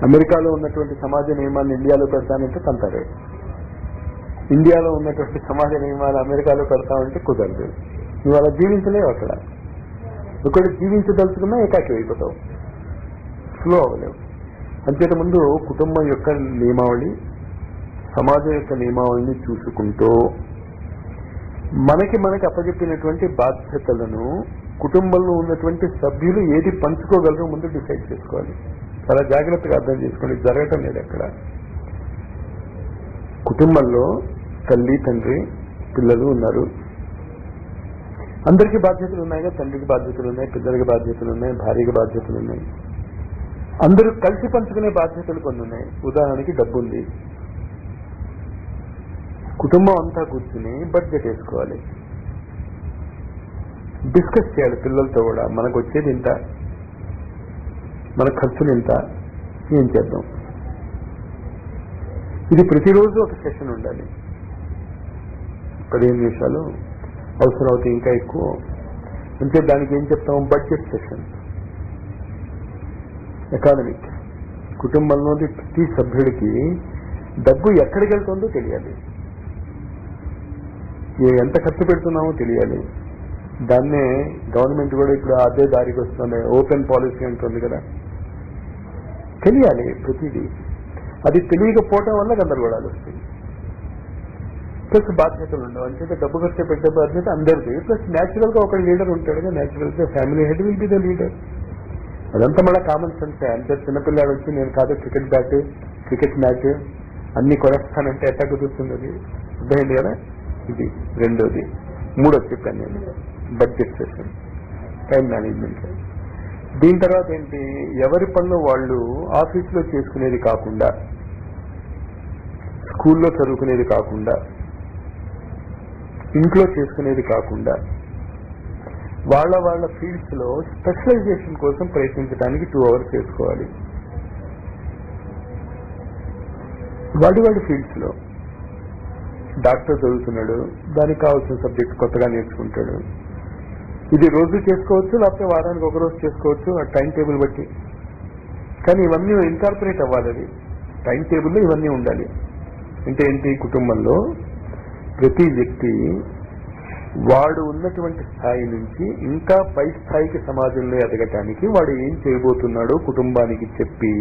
Speaker 1: అమెరికాలో ఉన్నటువంటి సమాజ నియమాలను ఇండియాలో పెడతానంటే తంతారు. ఇండియాలో ఉన్నటువంటి సమాజ నియమాలు అమెరికాలో పెడతామంటే కుదరదు. నువ్వు అలా జీవించలేవు. అక్కడ ఒకటి జీవించదలుచుకున్నా ఏకాకి అయిపోతావు, స్లో అవ్వలేవు. అంచేత ముందు కుటుంబం యొక్క నియమావళి, సమాజం యొక్క నియమావళిని చూసుకుంటూ మనకి అప్పచెప్పినటువంటి బాధ్యతలను కుటుంబంలో ఉన్నటువంటి సభ్యులు ఏది పంచుకోగలరో ముందు డిసైడ్ చేసుకోవాలి. చాలా జాగ్రత్తగా అర్థం చేసుకోండి. జరగటం లేదు అక్కడ. కుటుంబంలో తల్లి, తండ్రి, పిల్లలు ఉన్నారు. అందరికీ బాధ్యతలు ఉన్నాయిగా. తండ్రికి బాధ్యతలు ఉన్నాయి, పిల్లలకి బాధ్యతలు ఉన్నాయి, భార్యకి బాధ్యతలు ఉన్నాయి. అందరూ కలిసి పంచుకునే బాధ్యతలు కొన్ని ఉన్నాయి. ఉదాహరణకి డబ్బు ఉంది. కుటుంబం అంతా కూర్చుని బడ్జెట్ వేసుకోవాలి, డిస్కస్ చేయాలి పిల్లలతో కూడా. మనకు వచ్చేది ఇంత, మన ఖర్చులు ఇంత, ఏం చేద్దాం. ఇది ప్రతిరోజు ఒక సెషన్ ఉండాలి. 15 నిమిషాలు అవసరం అవుతాయి, ఇంకా ఎక్కువ. అంటే దానికి ఏం చెప్తాం? Budget session. ఎకానమిక్. కుటుంబంలోని ప్రతి సభ్యుడికి డబ్బు ఎక్కడికి వెళ్తుందో తెలియాలి, ఎంత ఖర్చు పెడుతున్నామో తెలియాలి. దాన్నే గవర్నమెంట్ కూడా ఇప్పుడు అదే దారికి వస్తుంది, ఓపెన్ పాలసీ అంటుంది కదా. తెలియాలి ప్రతిదీ. అది తెలియకపోవటం వల్ల గందరగోళాలు వస్తాయి. ప్లస్ బాధ్యతలు ఉండవు. అంటే డబ్బు ఖర్చు పెట్టే బాధ్యత అందరిది. ప్లస్ న్యాచురల్ గా ఒక లీడర్ ఉంటాడు. న్యాచురల్ గా family head will be the leader. అదంతా మళ్ళీ కామన్ సెన్స్. అంటే చిన్నపిల్లాడు వచ్చి నేను కాదు క్రికెట్ బ్యాట్, క్రికెట్ మ్యాచ్ అన్ని కొనేస్తానంటే ఎట్లా కుదురుతుంది? అది అర్థమైంది కదా. ఇది రెండోది. మూడోది చెప్పాను నేను, బడ్జెట్ సెషన్, టైం మేనేజ్మెంట్. దీని తర్వాత ఏంటి? ఎవరి పనులు వాళ్ళు ఆఫీసులో చేసుకునేది కాకుండా, స్కూల్లో చదువుకునేది కాకుండా, ఇంట్లో చేసుకునేది కాకుండా, వాళ్ళ ఫీల్డ్స్ లో స్పెషలైజేషన్ కోసం ప్రయత్నించడానికి 2 hours చేసుకోవాలి. వాడి ఫీల్డ్స్ లో డాక్టర్ చదువుతున్నాడు, దానికి కావాల్సిన సబ్జెక్ట్ కొత్తగా నేర్చుకుంటాడు. ఇది రోజు చేసుకోవచ్చు, లేకపోతే వారానికి ఒక రోజు చేసుకోవచ్చు, ఆ టైం టేబుల్ బట్టి. కానీ ఇవన్నీ ఇన్కార్పొరేట్ అవ్వాలి. అది టైం టేబుల్లో ఇవన్నీ ఉండాలి. అంటే ఏంటి? కుటుంబంలో ప్రతి వ్యక్తి వాడు ఉన్నటువంటి స్థాయి నుంచి ఇంకా పై స్థాయికి సమాజంలో ఎదగటానికి వాడు ఏం చేయబోతున్నాడో కుటుంబానికి చెప్పి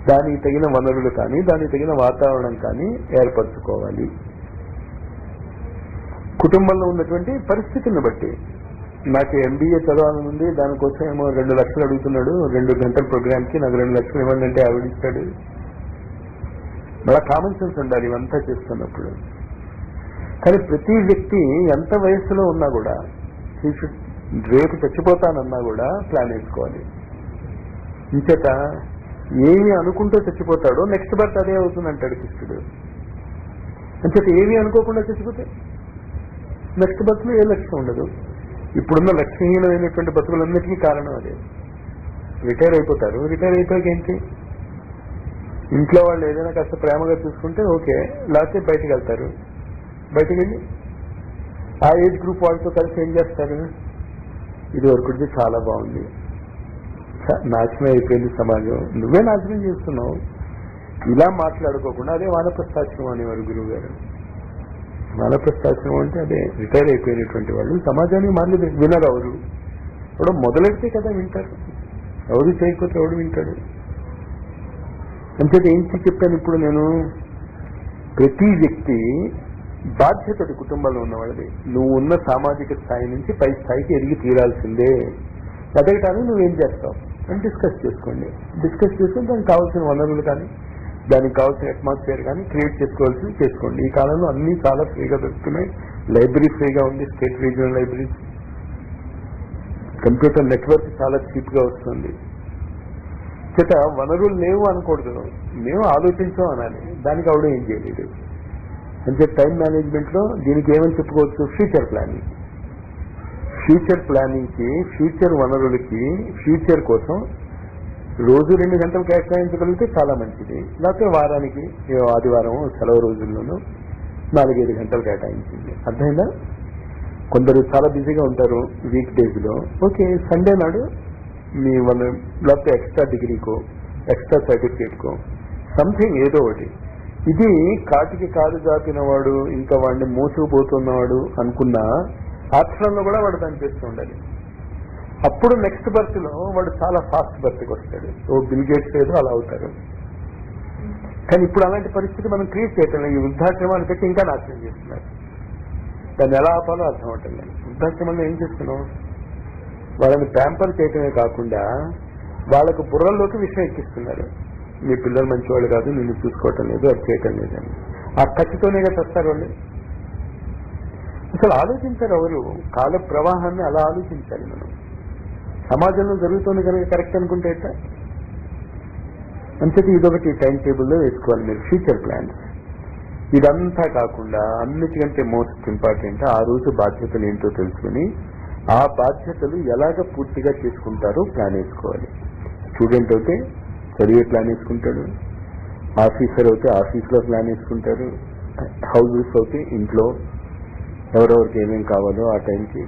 Speaker 1: దానికి తగిన వనరులు కానీ, దానికి తగిన వాతావరణం కానీ ఏర్పరచుకోవాలి. కుటుంబంలో ఉన్నటువంటి పరిస్థితులను బట్టి. నాకు MBA చదవాలనుంది, దానికోసం ఏమో 2 లక్షలు అడుగుతున్నాడు, 2 గంటల ప్రోగ్రామ్కి నాకు 2 లక్షలు ఇవ్వండి అంటే ఆవిడిస్తాడు. మళ్ళా కామన్ సెన్స్ ఉండాలి ఇవంతా చేస్తున్నప్పుడు. కానీ ప్రతి వ్యక్తి ఎంత వయస్సులో ఉన్నా కూడా, రేపు చచ్చిపోతానన్నా కూడా ప్లాన్ వేసుకోవాలి. ఇంచేత ఏమి అనుకుంటూ చచ్చిపోతాడో నెక్స్ట్ బర్త్ అదే అవుతుంది అంటాడు కృష్ణుడు. అంచేత ఏమి అనుకోకుండా చచ్చిపోతే నెక్స్ట్ బర్త్లో ఏ లక్ష్యం ఉండదు. ఇప్పుడున్న లక్ష్యహీనమైనటువంటి బతుకులన్నిటికీ కారణం అదే. రిటైర్ అయిపోతారు. రిటైర్ అయిపోయాక ఏంటి? ఇంట్లో వాళ్ళు ఏదైనా కాస్త ప్రేమగా చూసుకుంటే ఓకే, లేకపోతే బయటకు వెళ్తారు. బయటకు వెళ్ళి ఆ ఏజ్ గ్రూప్ వాళ్ళతో కలిసి ఏం చేస్తారు? ఇది వరకు చాలా బాగుంది, నాశనం అయిపోయింది సమాజం, నువ్వే నాశనం చేస్తున్నావు, ఇలా మాట్లాడుకోకుండా అదే వానప్రస్థాశ్రమం అనేవారు గురువు గారు. వానప్రస్థాశ్రమం అంటే అదే రిటైర్ అయిపోయినటువంటి వాళ్ళు సమాజానికి మళ్ళీ వినరు. ఎవరు ఇప్పుడు మొదలెడితే కదా వింటారు, ఎవరు చేయకపోతే ఎవడు వింటాడు. అంచేత ఏంటి చెప్పాను ఇప్పుడు నేను? ప్రతి వ్యక్తి బాధ్యత కుటుంబంలో ఉన్నవాళ్ళది. నువ్వు ఉన్న సామాజిక స్థాయి నుంచి పై స్థాయికి ఎదిగి తీరాల్సిందే. ఎదగటానికి నువ్వేం చేస్తావు అని డిస్కస్ చేసుకోండి. డిస్కస్ చేసుకుని దానికి కావాల్సిన వనరులు కానీ, దానికి కావాల్సిన అట్మాస్ఫియర్ కానీ క్రియేట్ చేసుకోండి. ఈ కాలంలో అన్ని చాలా ఫ్రీగా దొరుకుతున్నాయి. లైబ్రరీ ఫ్రీగా ఉంది, state regional libraries. Computer network చాలా చీప్ గా వస్తుంది. చేత వనరులు లేవు అనకూడదు, మేము ఆలోచించాం అనాలి. దానికి ఆవిడ ఏం చేయలేదు. అంటే టైం మేనేజ్మెంట్లో దీనికి ఏమని చెప్పుకోవచ్చు? Future planning. ఫ్యూచర్ ప్లానింగ్కి, ఫ్యూచర్ వనరులకి, ఫ్యూచర్ కోసం రోజు 2 గంటలు కేటాయించగలిగితే చాలా మంచిది. లేకపోతే వారానికి ఆదివారం సెలవు రోజుల్లోనూ 4-5 గంటలు కేటాయించింది. అర్థమైందా? కొందరు చాలా బిజీగా ఉంటారు వీక్ డేస్లో. ఓకే, సండే నాడు మీ లేకపోతే ఎక్స్ట్రా డిగ్రీకో, ఎక్స్ట్రా సర్టిఫికేట్కో, సంథింగ్ ఏదో ఒకటి. ఇది కాటికి కాలు జాపిన వాడు, ఇంకా వాడిని మోసుకుపోతున్నవాడు అనుకున్న ఆప్షన్లో కూడా వాడు దాన్ని చేస్తూ ఉండాలి. అప్పుడు నెక్స్ట్ బర్త్లో వాడు చాలా ఫాస్ట్ బర్త్కి వస్తాడు. ఓ బిల్ గేట్స్ ఏదో అలా అవుతారు. కానీ ఇప్పుడు అలాంటి పరిస్థితి మనం క్రియేట్ చేయటం లేదు. ఈ వృద్ధాశ్రమాన్ని పెట్టి ఇంకా నాశనం చేస్తున్నారు. దాన్ని ఎలా ఆపాలో అర్థం అవటం లేదు. వృద్ధాశ్రమంలో ఏం చేస్తున్నాం? వాళ్ళని ప్యాంపర్ చేయటమే కాకుండా వాళ్ళకు బుర్రల్లోకి విషయం ఎక్కిస్తున్నారు. మీ పిల్లలు మంచివాళ్ళు కాదు, నిన్ను చూసుకోవటం లేదు, అది చేయటం లేదని. ఆ ఖచ్చితోనే తెస్తారు వాళ్ళు. అసలు ఆలోచించారు ఎవరు? కాల ప్రవాహాన్ని అలా ఆలోచించాలి మనం. సమాజంలో జరుగుతుంది కనుక కరెక్ట్ అనుకుంటే ఎట్లా? అంతటి ఇదొకటి టైం టేబుల్లో వేసుకోవాలి మీరు, ఫ్యూచర్ ప్లాన్స్. ఇదంతా కాకుండా అన్నిటికంటే మోస్ట్ ఇంపార్టెంట్ ఆ రోజు బాధ్యతలు ఏంటో తెలుసుకుని ఆ బాధ్యతలు ఎలాగ పూర్తిగా చేసుకుంటారో ప్లాన్ వేసుకోవాలి. స్టూడెంట్ అయితే చదివే ప్లాన్ వేసుకుంటాడు, ఆఫీసర్ అయితే ఆఫీస్లో ప్లాన్ వేసుకుంటారు, హౌసెస్ అయితే ఇంట్లో ఎవరెవరికి ఏమేమి కావాలో ఆ టైంకి.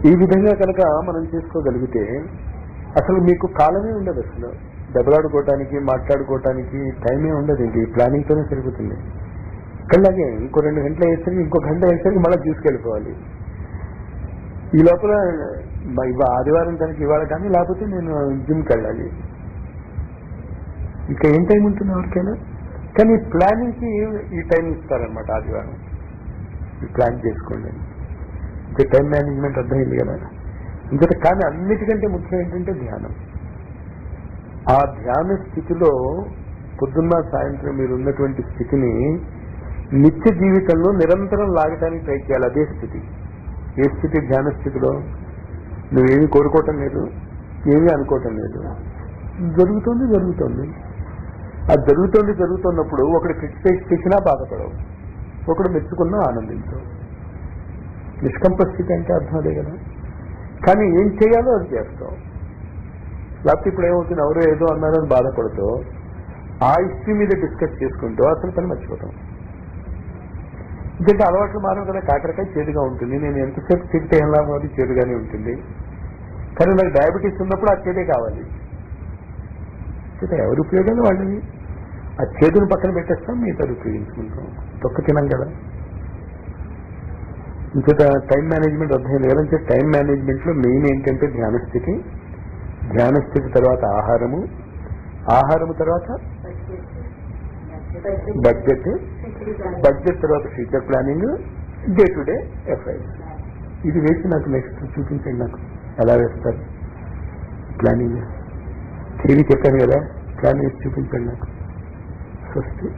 Speaker 1: ఈ విధంగా కనుక మనం చేసుకోగలిగితే అసలు మీకు కాలమే ఉండదు. అసలు దెబ్బలాడుకోవటానికి, మాట్లాడుకోవటానికి టైమే ఉండదు. ఇంక ఈ ప్లానింగ్తోనే సరిపోతుంది. ఇక్కడలాగే ఇంకో 2 గంటలు వేసరికి, ఇంకో గంట వేసరికి మళ్ళీ తీసుకెళ్ళిపోవాలి. ఈ లోపల ఆదివారం తనకి ఇవాళ కానీ, లేకపోతే నేను జిమ్కి వెళ్ళాలి. ఇంకా ఏం టైం ఉంటుంది ఎవరికైనా? కానీ ప్లానింగ్కి ఈ టైం ఇస్తారనమాట. ఆదివారం ప్లాన్ చేసుకోండి. ఇంకా టైం మేనేజ్మెంట్ అర్థమైంది కదా. ఇంకా కానీ అన్నిటికంటే ముఖ్యం ఏంటంటే ధ్యానం. ఆ ధ్యాన స్థితిలో పొద్దున్న సాయంత్రం మీరు ఉన్నటువంటి స్థితిని నిత్య జీవితంలో నిరంతరం లాగటానికి ట్రై చేయాలి. అదే స్థితి. ఏ స్థితి? ధ్యాన స్థితిలో నువ్వేమీ కోరుకోవటం లేదు, ఏమీ అనుకోవటం లేదు, జరుగుతుంది. అది జరుగుతున్నప్పుడు ఒకడు క్రిటిసైజ్ చేసినా బాధపడవు, ఒకడు మెచ్చుకున్నా ఆనందించవు. నిష్కంప స్థితి అంటే అర్థం అదే కదా. కానీ ఏం చేయాలో అది చేస్తావు. లేకపోతే ఇప్పుడు ఏమవుతుంది, ఎవరో ఏదో అన్నారని బాధపడుతూ ఆ ఇష్యూ మీద డిస్కస్ చేసుకుంటూ అసలు పని మర్చిపోతాం. ఎందుకంటే అలవాట్లు మారవు కదా. కాకరకాయ చేదుగా ఉంటుంది, నేను ఎంతసేపు తింటే ఎలా అది చేదుగానే ఉంటుంది. కానీ నాకు డయాబెటీస్ ఉన్నప్పుడు ఆ చేదే కావాలి. ఎవరు ఉపయోగాలు వాళ్ళని. ఆ చేదును పక్కన పెట్టేస్తాం, మిగతాది ఉపయోగించుకుంటాం. తొక్క తినం కదా. ఇంకొక టైం మేనేజ్మెంట్ అర్థమైంది కదంటే టైం మేనేజ్మెంట్లో మెయిన్ ఏంటంటే ధ్యానస్థితి, ధ్యానస్థితి తర్వాత ఆహారము, ఆహారము తర్వాత బడ్జెట్, బడ్జెట్ తర్వాత future planning, day to day FIR. ఇది వేసి నాకు నెక్స్ట్ చూపించండి, నాకు ఎలా వేస్తారు ప్లానింగ్. థియరీ చెప్పాను కదా, ప్లాన్ వేసి చూపించండి నాకు. స్వస్తి.